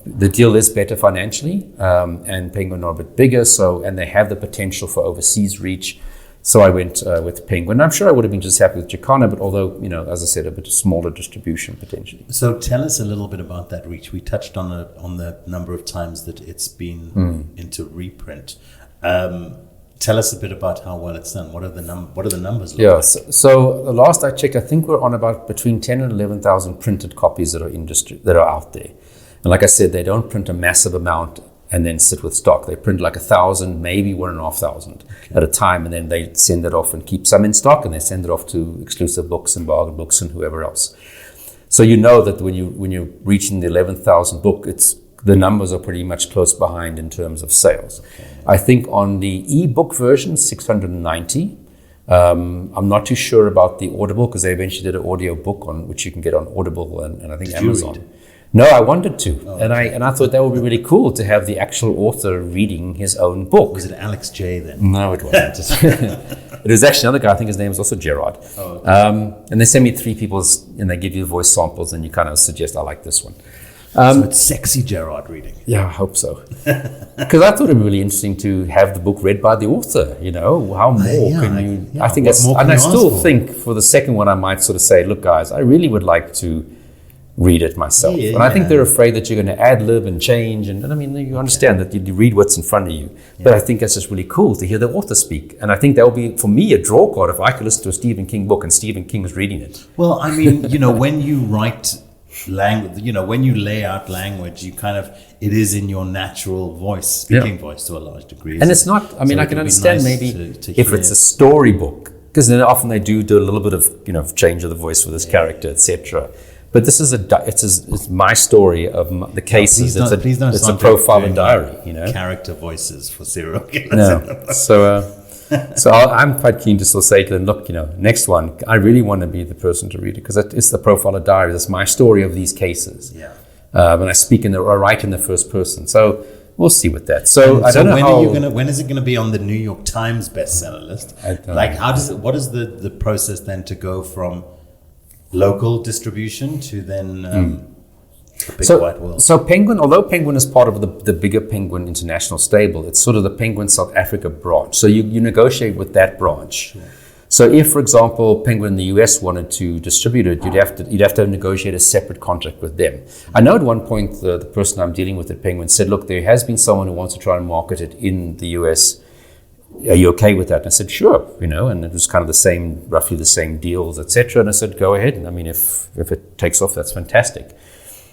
the deal is better financially, and Penguin are a bit bigger, and they have the potential for overseas reach. So I went with Penguin. I'm sure I would have been just happy with Jacana, but although, as I said, a bit smaller distribution potentially. So tell us a little bit about that reach. We touched on the number of times that it's been into reprint. Tell us a bit about how well it's done. What are the numbers look like? So the last I checked, I think we're on about between 10 and 11,000 printed copies that are out there. And like I said, they don't print a massive amount and then sit with stock. They print like 1,000, maybe 1,500 at a time, and then they send it off and keep some in stock, and they send it off to Exclusive Books and Bargain Books and whoever else. So that when you're reaching the 11,000 book, the numbers are pretty much close behind in terms of sales. Okay. I think on the e-book version, 690. I'm not too sure about the Audible, because they eventually did an audio book on which you can get on Audible and I think did Amazon. You read? No, I wanted to, and I thought that would be really cool to have the actual author reading his own book. Was it Alex J then? No, it wasn't. It was actually another guy. I think his name is also Gerard. Oh, okay. And they send me 3 people's, and they give you voice samples, and you kind of suggest, I like this one. So it's sexy Gerard reading. Yeah, I hope so. Because I thought it would be really interesting to have the book read by the author. How more can you? Yeah, I think I still think for the second one, I might sort of say, look, guys, I really would like to read it myself. Yeah, and I think they're afraid that you're going to ad-lib and change. And I mean, you understand that you read what's in front of you. Yeah. But I think that's just really cool to hear the author speak. And I think that will be, for me, a draw card if I could listen to a Stephen King book and Stephen King is reading it. Well, I mean, when you write language, when you lay out language, you kind of, it is in your natural voice, speaking voice to a large degree. And it's not, I mean, I can understand nice maybe if it's a storybook, because then often they do a little bit of, change of the voice for this character, etc. But this is it's my story of the cases. It's a profile and diary. Character voices for serial killers. No. So I'm quite keen to still say to them, look, next one, I really want to be the person to read it because it's the profile of diary. It's my story of these cases. Yeah. And I write in the first person. So we'll see with that. So I don't know when is it going to be on the New York Times bestseller list? What is the process then to go from local distribution to then the big wide world? So Penguin, although Penguin is part of the bigger Penguin International stable, it's sort of the Penguin South Africa branch. So you negotiate with that branch. Sure. So if, for example, Penguin in the US wanted to distribute it, you'd have to negotiate a separate contract with them. I know at one point the person I'm dealing with at Penguin said, look, there has been someone who wants to try and market it in the US. Are you okay with that? And I said, sure, and it was kind of roughly the same deals, etc. And I said, go ahead. And I mean, if it takes off, that's fantastic.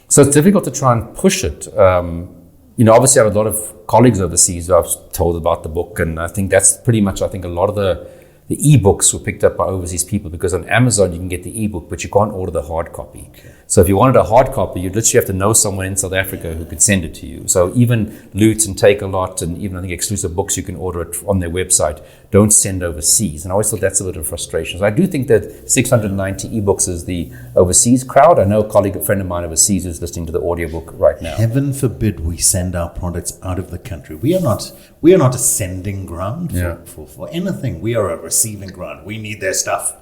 So it's difficult to try and push it. Obviously I have a lot of colleagues overseas who I've told about the book. And I think that's pretty much, a lot of the ebooks were picked up by overseas people because on Amazon you can get the ebook, but you can't order the hard copy. Okay. So if you wanted a hard copy, you'd literally have to know someone in South Africa who could send it to you. So even Loot and Take a Lot and even I think Exclusive Books, you can order it on their website. Don't send overseas. And I always thought that's a bit of frustration. So I do think that 690 ebooks is the overseas crowd. I know a friend of mine overseas is listening to the audiobook right now. Heaven forbid we send our products out of the country. We are not a sending ground for anything. We are a receiving ground. We need their stuff.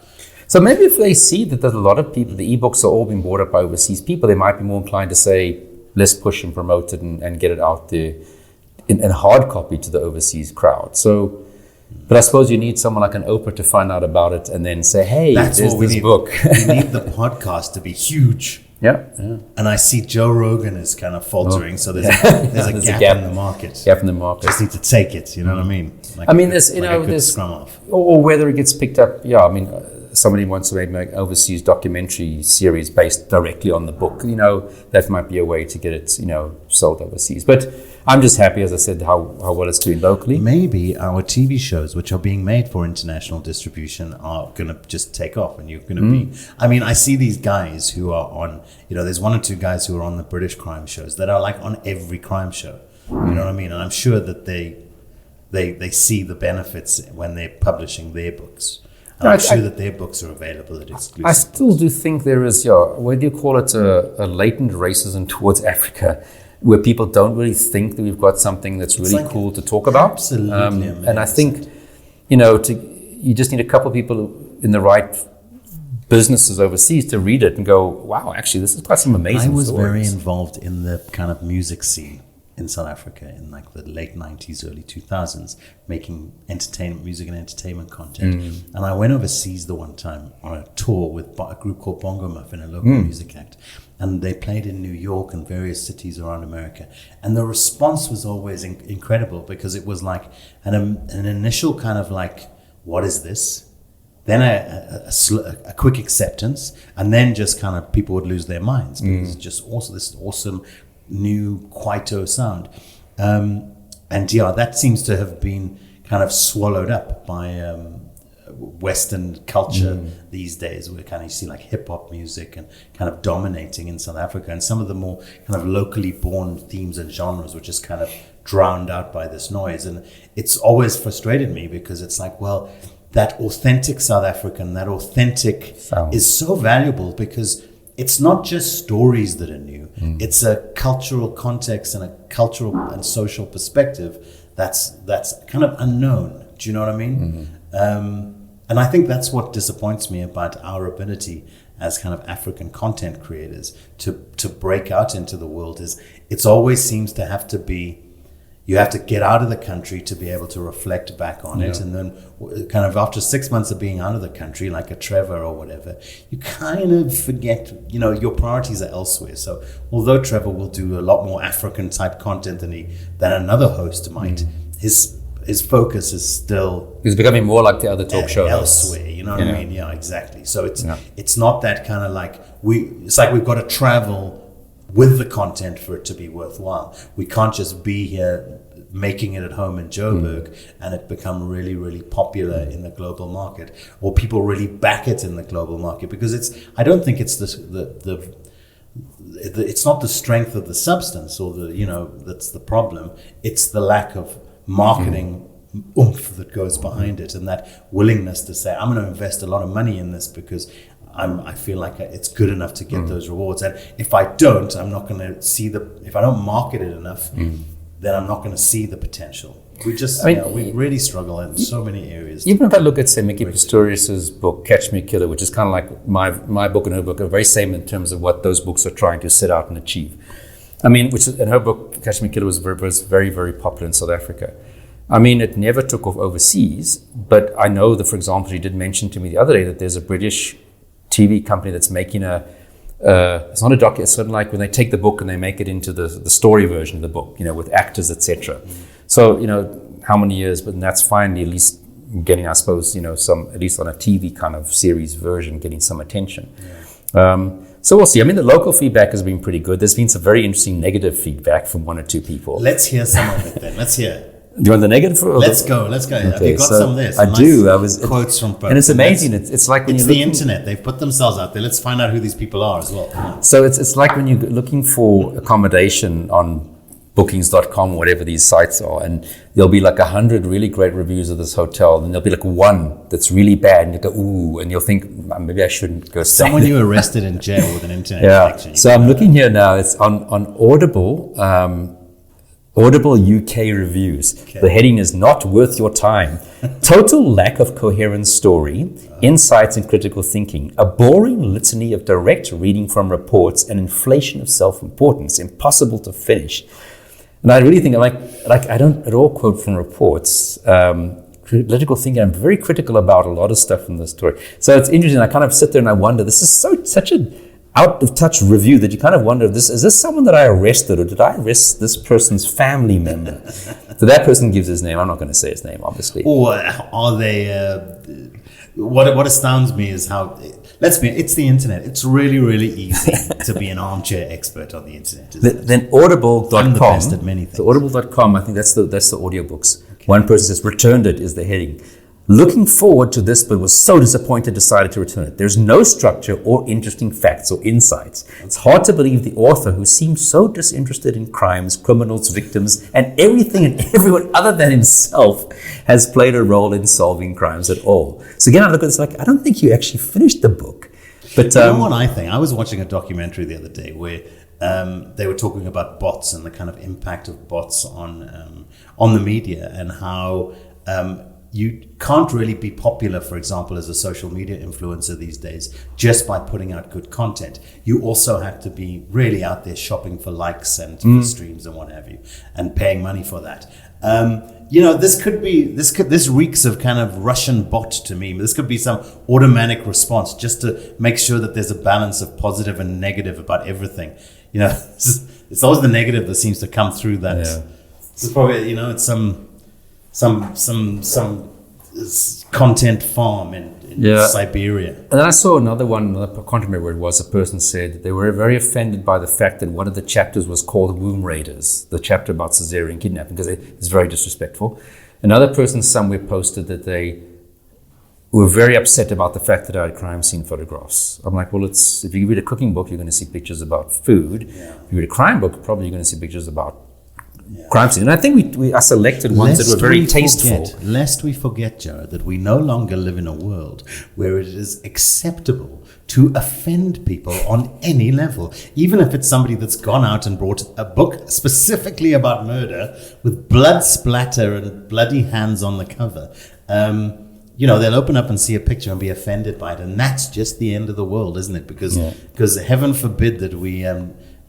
So maybe if they see that there's a lot of people, the ebooks are all being bought up by overseas people, they might be more inclined to say, let's push and promote it and get it out there in hard copy to the overseas crowd. So, but I suppose you need someone like an Oprah to find out about it and then say, hey, there's this book. We need the podcast to be huge. Yeah. And I see Joe Rogan is kind of faltering, so there's a gap in the market. Gap in the market. Just need to take it, you know what I mean? There's scrum off. Or whether it gets picked up. Yeah, I mean, somebody wants to make an overseas documentary series based directly on the book. That might be a way to get it, sold overseas. But I'm just happy, as I said, how well it's doing locally. Maybe our TV shows, which are being made for international distribution, are going to just take off, and you're going to be. I mean, I see these guys who are on. There's one or two guys who are on the British crime shows that are like on every crime show. You know what I mean? And I'm sure that they see the benefits when they're publishing their books. I'm sure that their books are available at Exclusive. I still do think there is, what do you call it, a latent racism towards Africa, where people don't really think that we've got something that's really cool to talk about. Absolutely. And I think, you just need a couple of people in the right businesses overseas to read it and go, wow, actually, this is quite some amazing stories. I was very involved in the kind of music scene in South Africa in like the late 90s, early 2000s, making music and entertainment content. And I went overseas the one time on a tour with a group called Bongo Muffin, a local music act. And they played in New York and various cities around America. And the response was always incredible because it was like an initial kind of like, what is this? Then a quick acceptance. And then just kind of people would lose their minds because it's just also this awesome new Kwaito sound. And that seems to have been kind of swallowed up by Western culture these days, where kind of you see like hip hop music and kind of dominating in South Africa, and some of the more kind of locally born themes and genres were just kind of drowned out by this noise. And it's always frustrated me because it's like, well, that authentic South African, that authentic sound is so valuable because it's not just stories that are new. It's a cultural context and a cultural and social perspective that's kind of unknown. Do you know what I mean? And I think that's what disappoints me about our ability as kind of African content creators to break out into the world is it always seems to have to be, You have to get out of the country to be able to reflect back on it. And then kind of after 6 months of being out of the country, like a Trevor or whatever, you kind of forget, your priorities are elsewhere. So although Trevor will do a lot more African type content than another host might, his focus is still... He's becoming more like the other talk show elsewhere, you know what I mean? Yeah, exactly. So it's not that kind of like, it's like we've got to travel with the content for it to be worthwhile. We can't just be here making it at home in Joburg and it become really, really popular in the global market, or people really back it in the global market, because I don't think it's it's not the strength of the substance or that's the problem. It's the lack of marketing oomph that goes behind it, and that willingness to say, I'm going to invest a lot of money in this because I feel like it's good enough to get those rewards. And if I don't, I'm not going to see if I don't market it enough, then I'm not going to see the potential. We just, we really struggle in so many areas. Even if I look at, say, Mickey Pistorius's book, Catch Me a Killer, which is kind of like my book and her book, are very same in terms of what those books are trying to set out and achieve. I mean, in her book, Catch Me a Killer was very, very popular in South Africa. I mean, it never took off overseas, but I know that, for example, she did mention to me the other day that there's a British TV company that's making it's not a docu, it's sort of like when they take the book and they make it into the story version of the book, with actors, etc. So, how many years, but that's finally at least getting, I suppose, some, at least on a TV kind of series version, getting some attention. So we'll see. I mean, the local feedback has been pretty good. There's been some very interesting negative feedback from one or two people. Let's hear some of it then. Let's hear. Do you want the negative? Let's go. Okay, have you got some there? I do. Quotes from both. And it's amazing. It's like when it's the internet. They've put themselves out there. Let's find out who these people are as well. So it's like when you're looking for accommodation on bookings.com, whatever these sites are, and there'll be like 100 really great reviews of this hotel, and there'll be like one that's really bad, and you go, ooh, and you'll think, maybe I shouldn't go stay Someone there. you arrested in jail with an internet connection. So I'm looking here now. It's on Audible. Audible UK reviews. Okay. The heading is "Not Worth Your Time." Total lack of coherent story, insights and critical thinking, a boring litany of direct reading from reports, and inflation of self-importance, impossible to finish. And I really think I don't at all quote from reports. Critical thinking, I'm very critical about a lot of stuff in this story. So it's interesting. I kind of sit there and I wonder, this is such a out of touch review that you kind of wonder, is this someone that I arrested, or did I arrest this person's family member? So that person gives his name. I'm not going to say his name, obviously. Or are they? What astounds me is how. It's the internet. It's really, really easy to be an armchair expert on the internet. Then Audible.com. I'm the best at many things. So Audible.com, I think that's the audiobooks. Okay. One person says, "Returned it" is the heading. Looking forward to this, but was so disappointed, decided to return it. There's no structure or interesting facts or insights. It's hard to believe the author, who seems so disinterested in crimes, criminals, victims, and everything and everyone other than himself, has played a role in solving crimes at all. So again, I look at this like, I don't think you actually finished the book. But you know what I think? I was watching a documentary the other day where they were talking about bots and the kind of impact of bots on the media, and how you can't really be popular, for example, as a social media influencer these days just by putting out good content. You also have to be really out there shopping for likes and for streams and what have you, and paying money for that. This reeks of kind of Russian bot to me. This could be some automatic response just to make sure that there's a balance of positive and negative about everything. It's always the negative that seems to come through that. Yeah. This is probably, it's some content farm in Siberia. And then I saw another one, I can't remember where it was. A person said that they were very offended by the fact that one of the chapters was called Womb Raiders, the chapter about cesarean kidnapping, because it's very disrespectful. Another person somewhere posted that they were very upset about the fact that I had crime scene photographs. I'm like, well, if you read a cooking book, you're going to see pictures about food. Yeah. If you read a crime book, probably you're going to see pictures about crime scene. And I think we are selected ones that were very tasteful. Lest we forget, Jared, that we no longer live in a world where it is acceptable to offend people on any level, even if it's somebody that's gone out and brought a book specifically about murder with blood splatter and bloody hands on the cover. They'll open up and see a picture and be offended by it, and that's just the end of the world, isn't it? Because heaven forbid that we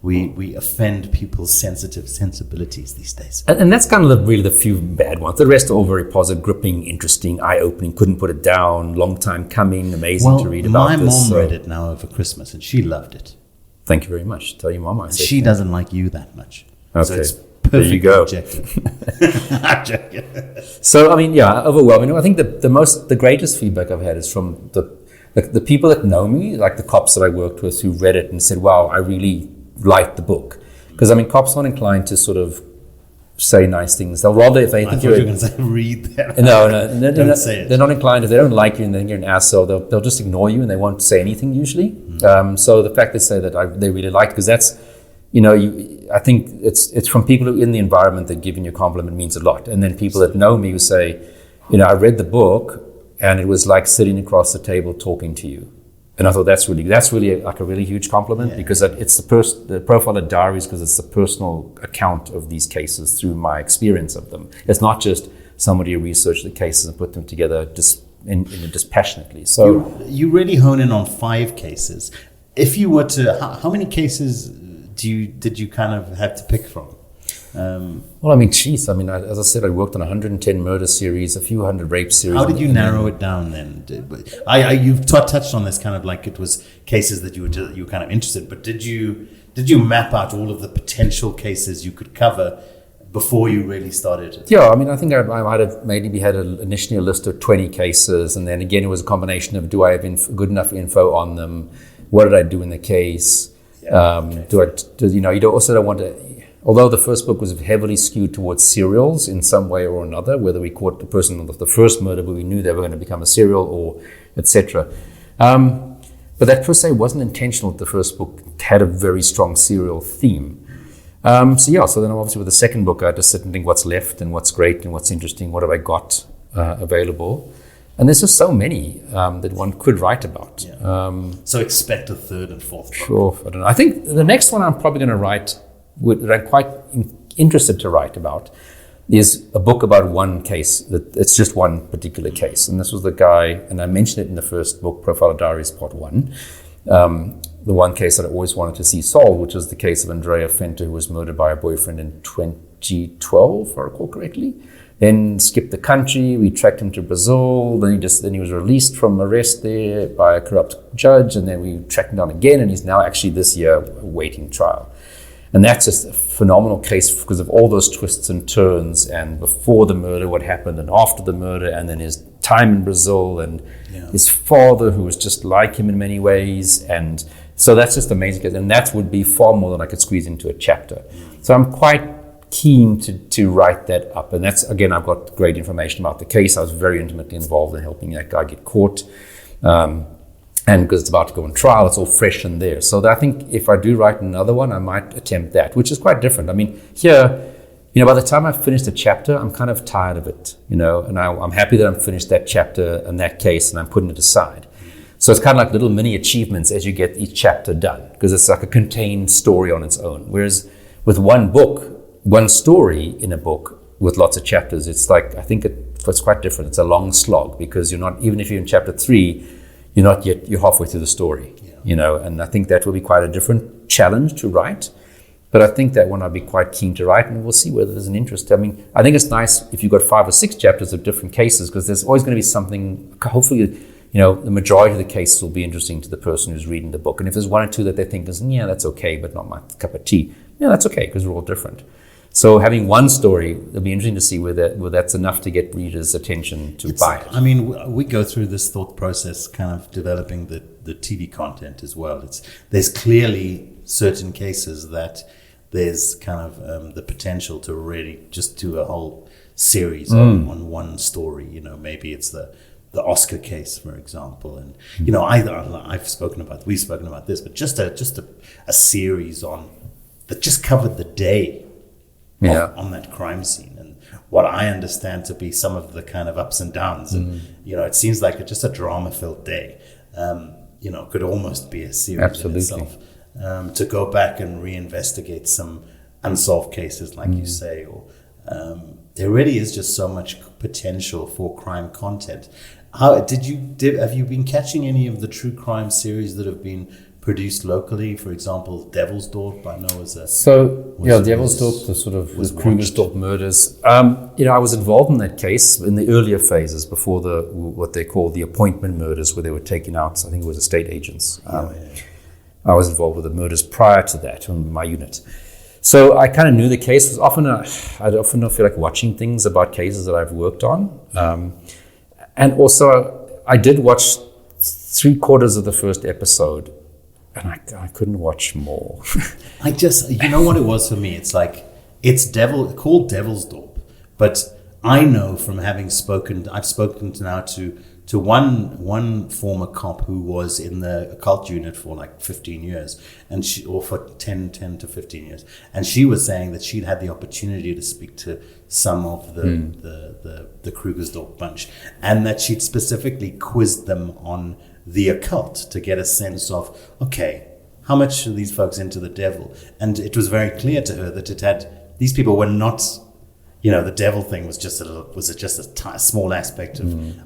we offend people's sensitive sensibilities these days. And that's kind of really the few bad ones. The rest are all very positive, gripping, interesting, eye-opening, couldn't put it down, long time coming, amazing to read about. My this. mom read it now over Christmas, and she loved it. Thank you very much. Tell your mom I said She doesn't like you that much. Okay. So it's There you perfectly go. objective. So, I mean, yeah, overwhelming. I think the greatest feedback I've had is from the people that know me, like the cops that I worked with who read it and said, wow, I really liked the book. Because, I mean, cops aren't inclined to sort of say nice things. They'll rather, if they I think thought you were going to say read them. No, Don't say it. They're not inclined. If they don't like you and then you're an asshole, they'll just ignore you and they won't say anything usually. So the fact they say that they really liked, because that's, I think it's from people who in the environment that giving you a compliment means a lot. And then people that know me who say, I read the book and it was like sitting across the table talking to you. And I thought that's really like a really huge compliment, because it's the profile of Diaries, because it's the personal account of these cases through my experience of them. It's not just somebody who researched the cases and put them together just passionately. So you really hone in on 5 cases. If you were to, how many cases did you kind of have to pick from? Well, I mean, geez, as I said, I worked on 110 murder series, a few hundred rape series. How did you narrow it down then? You've touched on this kind of like it was cases that you were kind of interested in, but did you map out all of the potential cases you could cover before you really started? Yeah, I mean, I think I might have maybe had initially a list of 20 cases, and then again, it was a combination of do I have good enough info on them? What did I do in the case? You also don't want to. Although the first book was heavily skewed towards serials in some way or another, whether we caught the person of the first murder, but we knew they were going to become a serial, or etc. But that per se wasn't intentional. The first book had a very strong serial theme. So then obviously with the second book, I had to sit and think what's left and what's great and what's interesting. What have I got available? And there's just so many that one could write about. Yeah. So expect a third and fourth book. Sure, I don't know. I think the next one I'm probably going to write, that I'm quite interested to write about, is a book about one case. It's just one particular case. And this was the guy, and I mentioned it in the first book, Profile of Diaries Part 1, the one case that I always wanted to see solved, which was the case of Andrea Fenter, who was murdered by her boyfriend in 2012, if I recall correctly. Then skipped the country, we tracked him to Brazil, then he was released from arrest there by a corrupt judge, and then we tracked him down again, and he's now actually this year awaiting trial. And that's just a phenomenal case because of all those twists and turns, and before the murder, what happened, and after the murder, and then his time in Brazil, and his father, who was just like him in many ways. And so that's just amazing. And that would be far more than I could squeeze into a chapter. So I'm quite keen to write that up. And that's, again, I've got great information about the case. I was very intimately involved in helping that guy get caught. And because it's about to go on trial, it's all fresh in there. So I think if I do write another one, I might attempt that, which is quite different. I mean, here, by the time I've finished a chapter, I'm kind of tired of it, and I'm happy that I'm finished that chapter and that case, and I'm putting it aside. So it's kind of like little mini achievements as you get each chapter done, because it's like a contained story on its own. Whereas with one story in a book with lots of chapters, it's like, I think it's quite different. It's a long slog, because you're not, even if you're in chapter 3, you're halfway through the story, and I think that will be quite a different challenge to write. But I think that one I'd be quite keen to write, and we'll see whether there's an interest. I mean, I think it's nice if you've got 5 or 6 chapters of different cases, because there's always going to be something, hopefully, the majority of the cases will be interesting to the person who's reading the book. And if there's 1 or 2 that they think is, that's okay, but not my cup of tea, that's okay, because we're all different. So having one story, it'll be interesting to see whether that's enough to get readers' attention to buy it. I mean, we go through this thought process, kind of developing the TV content as well. There's clearly certain cases that there's kind of the potential to really just do a whole series on one story. Maybe it's the Oscar case, for example, and we've spoken about this, but just a series that just covered the day. On that crime scene, and what I understand to be some of the kind of ups and downs, and it seems like just a drama-filled day. Could almost be a series in itself. To go back and reinvestigate some unsolved cases, like you say, or there really is just so much potential for crime content. Have you been catching any of the true crime series that have been produced locally. For example, Devilsdorp, I know was a... Devilsdorp, the sort of Krugersdorp murders. I was involved in that case in the earlier phases before what they call the appointment murders, where they were taken out. I think it was estate agents. I was involved with the murders prior to that in my unit. So I kind of knew the case. I often don't feel like watching things about cases that I've worked on. And also, I did watch 3/4 of the first episode, and I couldn't watch more. You know what it was for me? It's like, it's called Devilsdorp, but I know from having I've spoken now to one former cop who was in the occult unit for like 15 years, or for 10 to 15 years, and she was saying that she'd had the opportunity to speak to some of the Krugersdorp bunch, and that she'd specifically quizzed them on the occult to get a sense of, okay, how much are these folks into the devil? And it was very clear to her that these people were not, the devil thing was just a small aspect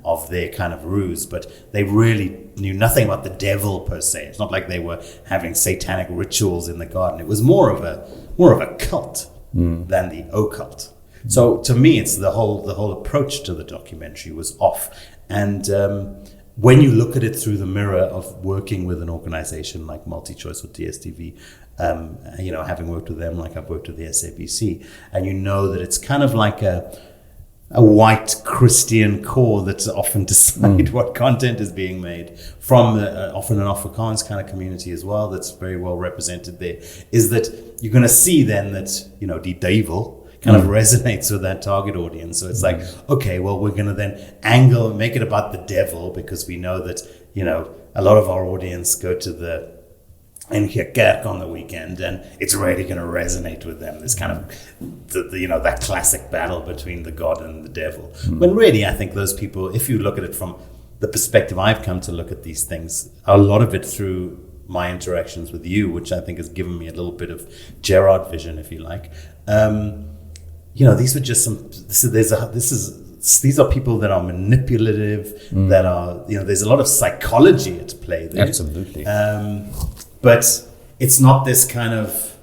of their kind of ruse, but they really knew nothing about the devil per se. It's not like they were having satanic rituals in the garden. It was more of a cult than the occult. So to me, it's the whole approach to the documentary was off. And when you look at it through the mirror of working with an organization like MultiChoice or DSTV, having worked with them like I've worked with the SABC, and you know that it's kind of like a white Christian core that's often decide what content is being made from often an Afrikaans kind of community as well, that's very well represented there, is that you're going to see then that, die devil kind of resonates with that target audience. So it's like, okay, well, we're going to then make it about the devil, because we know that, a lot of our audience go to the NG Kerk on the weekend, and it's really going to resonate with them. This kind of, that classic battle between the God and the devil. When really, I think those people, if you look at it from the perspective I've come to look at these things, a lot of it through my interactions with you, which I think has given me a little bit of Gerard vision, if you like. These were just these are people that are manipulative, that are, there's a lot of psychology at play there. Absolutely. But it's not this kind of,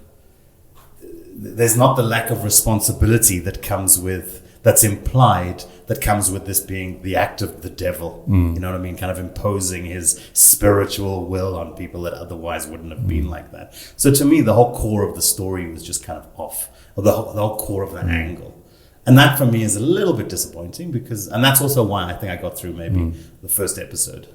there's not the lack of responsibility that's implied, that comes with this being the act of the devil. You know what I mean? Kind of imposing his spiritual will on people that otherwise wouldn't have been like that. So to me, the whole core of the story was just kind of off, or the whole core of the angle. And that for me is a little bit disappointing, and that's also why I think I got through maybe the first episode.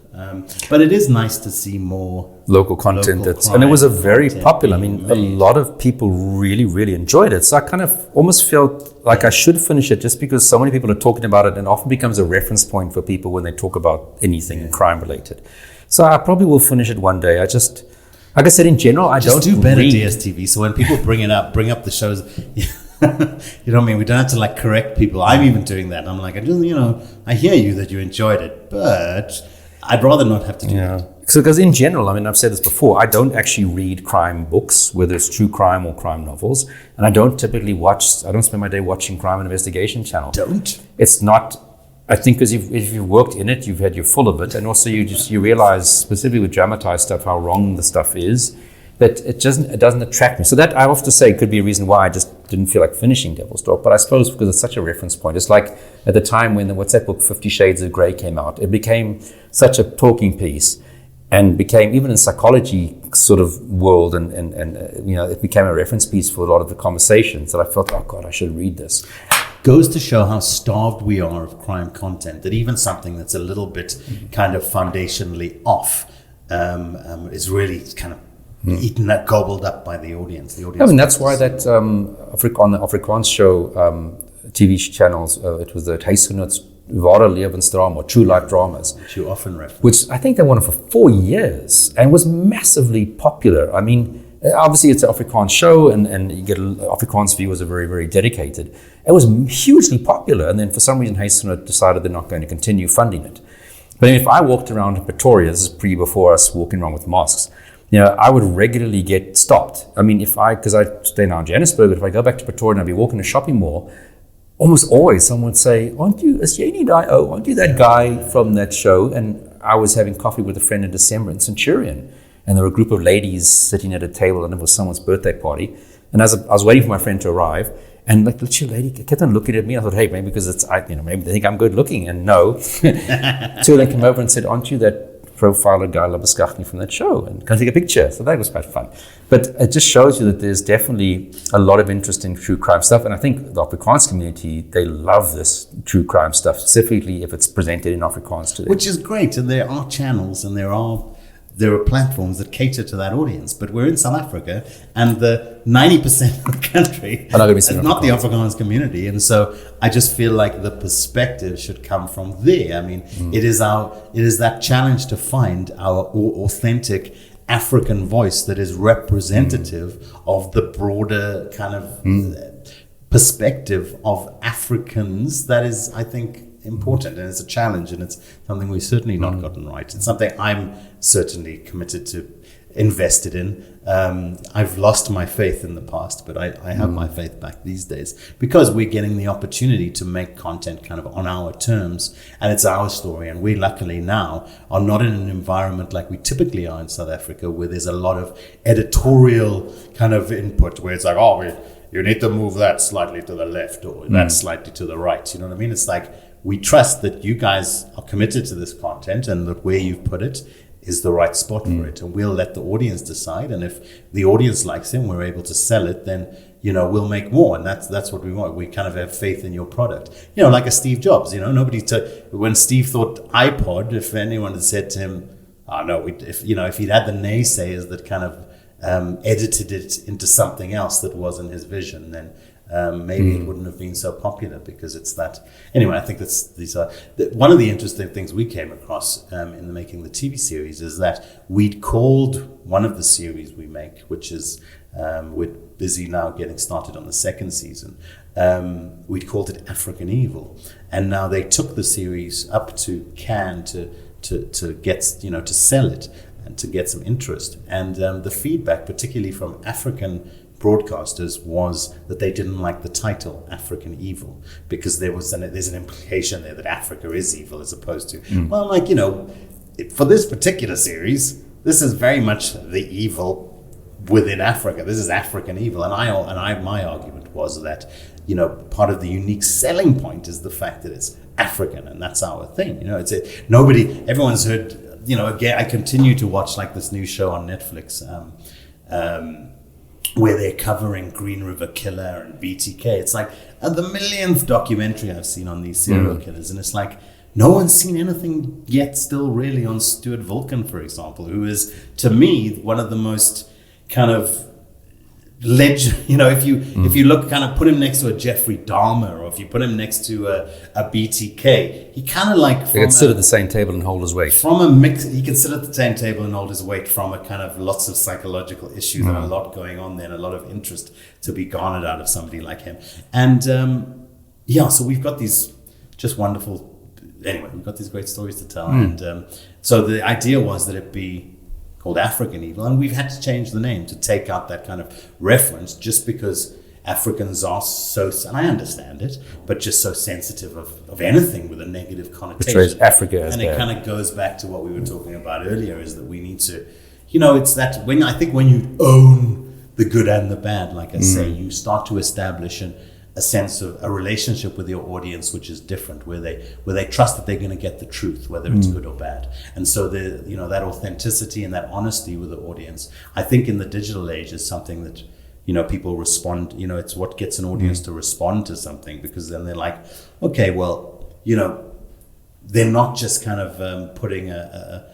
But it is nice to see more local content. And it was a very popular, a lot of people really, really enjoyed it. So I kind of almost felt like I should finish it, just because so many people are talking about it, and often becomes a reference point for people when they talk about anything crime related. So I probably will finish it one day. Like I said, in general, I don't do better read. DSTV. So when people bring up the shows, you know what I mean? We don't have to correct people. I'm even doing that. I'm like, I hear you that you enjoyed it, but I'd rather not have to do that. So, because in general, I've said this before, I don't actually read crime books, whether it's true crime or crime novels, and I don't spend my day watching crime and investigation channel. It's not. I think because if you've worked in it, you've had your full of it, and also you realize, specifically with dramatized stuff, how wrong the stuff is. That it doesn't attract me. So that I have to say could be a reason why I just didn't feel like finishing Devilsdorp. But I suppose because it's such a reference point. It's like at the time when what's that book 50 Shades of Grey came out, it became such a talking piece, and became, even in psychology sort of world, and it became a reference piece for a lot of the conversations, that I felt, oh God, I should read this. Goes to show how starved we are of crime content, that even something that's a little bit kind of foundationally off is really kind of gobbled up by the audience. That's why that on the Afrikaans show, TV channels, it was the Huisgenots Ware Lewensdrama, or True Life Dramas, which you often reference. Which I think they won it for 4 years and was massively popular. Obviously it's an Afrikaans show, and you get Afrikaans viewers are very, very dedicated. It was hugely popular, and then for some reason Huisgenoot decided they're not going to continue funding it. But if I walked around in Pretoria, this is before us walking around with masks, I would regularly get stopped. Because I stay now in Johannesburg, but if I go back to Pretoria and I'd be walking a shopping mall, almost always someone would say, aren't you that guy from that show? And I was having coffee with a friend in December in Centurion. and there were a group of ladies sitting at a table, and it was someone's birthday party. And as I was waiting for my friend to arrive, and like the lady kept on looking at me. I thought, hey, maybe because maybe they think I'm good looking. And no, two of them came over and said, "Aren't you that profiler guy Llewellyn from that show? And can I take a picture?" So that was quite fun. But it just shows you that there's definitely a lot of interest in true crime stuff. And I think the Afrikaans community, they love this true crime stuff, specifically if it's presented in Afrikaans to them. Which is great. And there are channels and there are platforms that cater to that audience. But we're in South Africa, and the 90% of the country is not the Afrikaans community. And so I just feel like the perspective should come from there. I mean, it is that challenge to find our authentic African voice that is representative of the broader kind of perspective of Africans. That is, I think, important, and it's a challenge, and it's something we've certainly not gotten right. It's something I'm certainly committed to, invested in. I've lost my faith in the past, but I have my faith back these days, because we're getting the opportunity to make content kind of on our terms, and it's our story. And we luckily now are not in an environment like we typically are in South Africa, where there's a lot of editorial kind of input, where it's like, you need to move that slightly to the left, or that slightly to the right. You know what I mean? It's like, we trust that you guys are committed to this content, and that where you've put it is the right spot for it, and we'll let the audience decide. And if the audience likes it and we're able to sell it, then we'll make more, and that's what we want. We kind of have faith in your product, like a Steve Jobs. When Steve thought iPod, if anyone had said to him, "Oh no," if he'd had the naysayers that kind of edited it into something else that wasn't his vision, then maybe it wouldn't have been so popular, because it's that. Anyway, I think these are one of the interesting things we came across in making the TV series, is that we'd called one of the series we make, which is we're busy now getting started on the second season. We'd called it African Evil, and now they took the series up to Cannes to get to sell it and to get some interest. And the feedback, particularly from African broadcasters, was that they didn't like the title African Evil, because there's an implication there that Africa is evil, as opposed to for this particular series, this is very much the evil within Africa. This is African Evil, and my argument was that part of the unique selling point is the fact that it's African, and that's our thing. Everyone's heard. Again, I continue to watch like this new show on Netflix. Where they're covering Green River Killer and BTK. It's like the millionth documentary I've seen on these serial killers. And it's like, no one's seen anything yet still really on Stuart Vulcan, for example, who is, to me, one of the most kind of legend. If you look, kind of put him next to a Jeffrey Dahmer, or if you put him next to a BTK, he kind of like, he can sit at the same table and hold his weight. From a mix, he can sit at the same table and hold his weight, from a kind of lots of psychological issues and a lot going on there, and a lot of interest to be garnered out of somebody like him. And so we've got these just wonderful. Anyway, we've got these great stories to tell, and so the idea was that it be called African Evil, and we've had to change the name to take out that kind of reference, just because Africans are so, and I understand it, but just so sensitive of anything with a negative connotation. Which Africa as and bad. It kind of goes back to what we were talking about earlier, is that we need to, it's that when you own the good and the bad, like I say, you start to establish a sense of a relationship with your audience, which is different, where they trust that they're going to get the truth, whether it's good or bad. And so that authenticity and that honesty with the audience, I think in the digital age, is something that people respond. It's what gets an audience to respond to something, because then they're like, okay, well, they're not just kind of putting a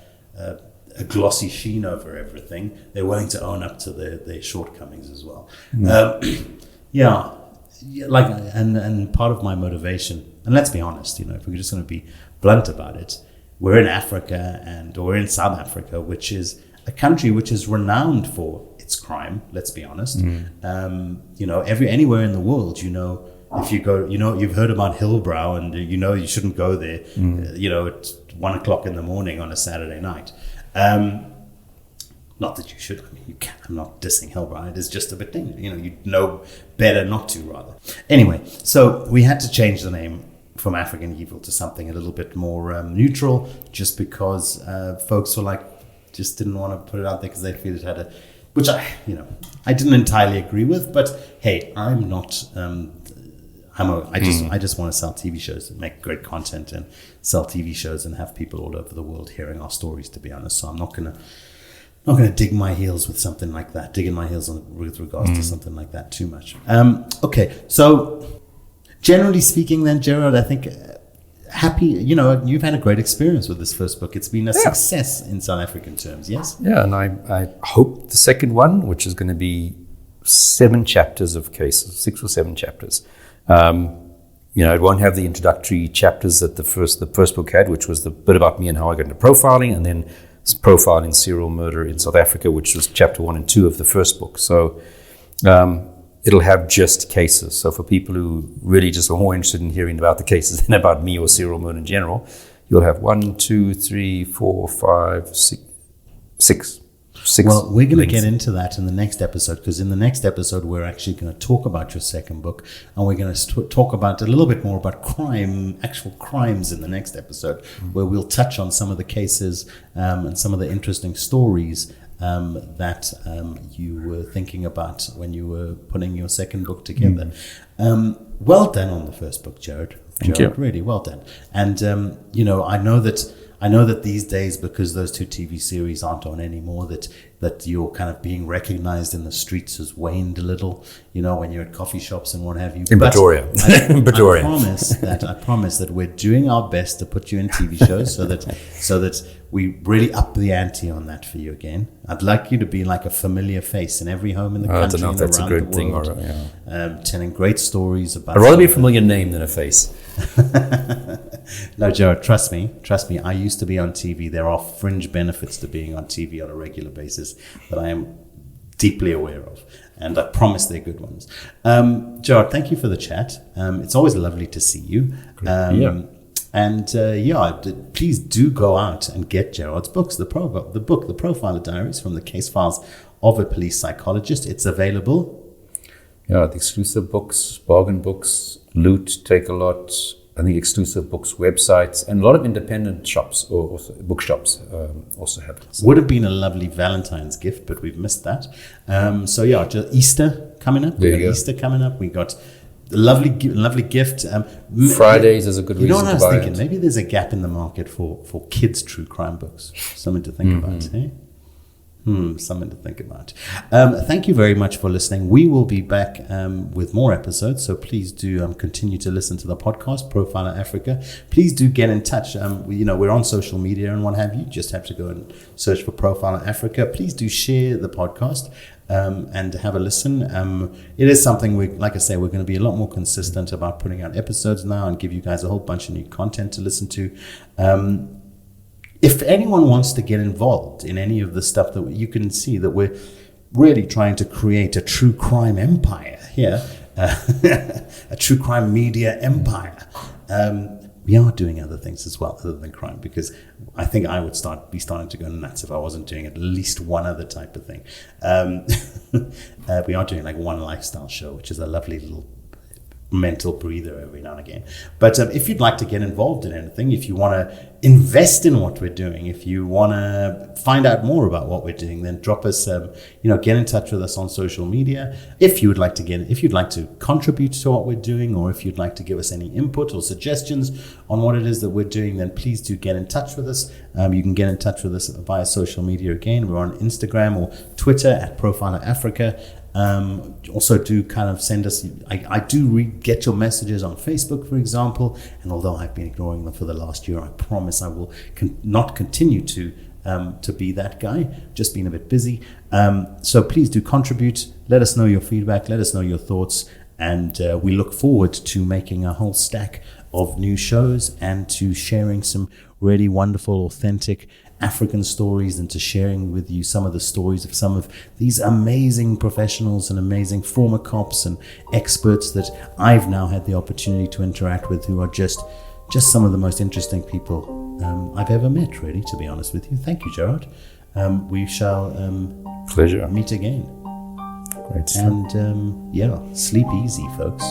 glossy sheen over everything. They're willing to own up to their shortcomings as well. And part of my motivation, and let's be honest, if we're just going to be blunt about it, we're in Africa, or we're in South Africa, which is a country which is renowned for its crime. Let's be honest. Anywhere in the world, if you go, you've heard about Hillbrow, and you shouldn't go there. At 1:00 in the morning on a Saturday night. Not that you should. I mean, you can. I'm not dissing Hillbrow. It is just a bit dangerous. You know better not to, rather. Anyway, so we had to change the name from African Evil to something a little bit more neutral, just because folks were like, just didn't want to put it out there because they feel it had a, which I didn't entirely agree with. But hey, I'm not. I just want to sell TV shows and make great content and sell TV shows and have people all over the world hearing our stories, to be honest. So I'm not gonna dig my heels with something like that, digging my heels with regards to something like that too much. Okay, so generally speaking then, Gerard, I think happy, you've had a great experience with this first book. It's been a success in South African terms, yes? Yeah, and I hope the second one, which is going to be 7 chapters of cases, 6 or 7 chapters. It won't have the introductory chapters that the first book had, which was the bit about me and how I got into profiling, and then profiling serial murder in South Africa, which was chapter 1 and 2 of the first book. So it'll have just cases. So for people who really just are more interested in hearing about the cases than about me or serial murder in general, you'll have 1, 2, 3, 4, 5, 6. Well, we're going to get into that in the next episode, because in the next episode we're actually going to talk about your second book, and we're going to talk about a little bit more about actual crimes in the next episode, where we'll touch on some of the cases and some of the interesting stories that you were thinking about when you were putting your second book together. Well done on the first book, Jared. Thank you. Really well done. And I know that these days, because those 2 TV series aren't on anymore, that you're kind of being recognized in the streets has waned a little, when you're at coffee shops and what have you. In Pretoria. I promise that we're doing our best to put you in TV shows so that we really up the ante on that for you again. I'd like you to be like a familiar face in every home in the country. I don't know if that's a good thing, telling great stories about. I'd rather be a familiar name than a face. No, Jared, trust me. I used to be on TV. There are fringe benefits to being on TV on a regular basis that I am deeply aware of, and I promise they're good ones. Jared, thank you for the chat. It's always lovely to see you. And please do go out and get Gerard's books. The Profiler Diaries from the Case Files of a Police Psychologist. It's available. Yeah, the exclusive books, bargain books, Loot, Take a Lot. I think exclusive books, websites, and a lot of independent shops or also bookshops also have it. Would have been a lovely Valentine's gift, but we've missed that. Just Easter coming up. We got a lovely gift. Fridays is a good reason to buy it. You know what I was thinking? Maybe there's a gap in the market for kids' true crime books. Something to think about, eh? Something to think about. Thank you very much for listening. We will be back with more episodes, so please do continue to listen to the podcast, Profiler Africa. Please do get in touch. We're on social media and what have you. Just have to go and search for Profiler Africa. Please do share the podcast and have a listen. It is something we're going to be a lot more consistent about putting out episodes now and give you guys a whole bunch of new content to listen to. If anyone wants to get involved in any of the stuff that you can see that we're really trying to create a true crime empire here, a true crime media empire. We are doing other things as well other than crime, because I think I would be starting to go nuts if I wasn't doing at least one other type of thing. We are doing like one lifestyle show, which is a lovely little mental breather every now and again. But if you'd like to get involved in anything, if you want to invest in what we're doing, if you want to find out more about what we're doing, then drop us, get in touch with us on social media. If you'd like to contribute to what we're doing, or if you'd like to give us any input or suggestions on what it is that we're doing, then please do get in touch with us. You can get in touch with us via social media again. We're on Instagram or Twitter at Profiler Africa. Also do kind of send us, I do get your messages on Facebook, for example, and although I've been ignoring them for the last year, I promise I will not continue to be that guy, just being a bit busy. So please do contribute, let us know your feedback, let us know your thoughts, and we look forward to making a whole stack of new shows and to sharing some really wonderful, authentic African stories, and to sharing with you some of the stories of some of these amazing professionals and amazing former cops and experts that I've now had the opportunity to interact with, who are just some of the most interesting people I've ever met, really, to be honest with you. Thank you, Gerard. We shall pleasure meet again. Great stuff. And sleep easy, folks.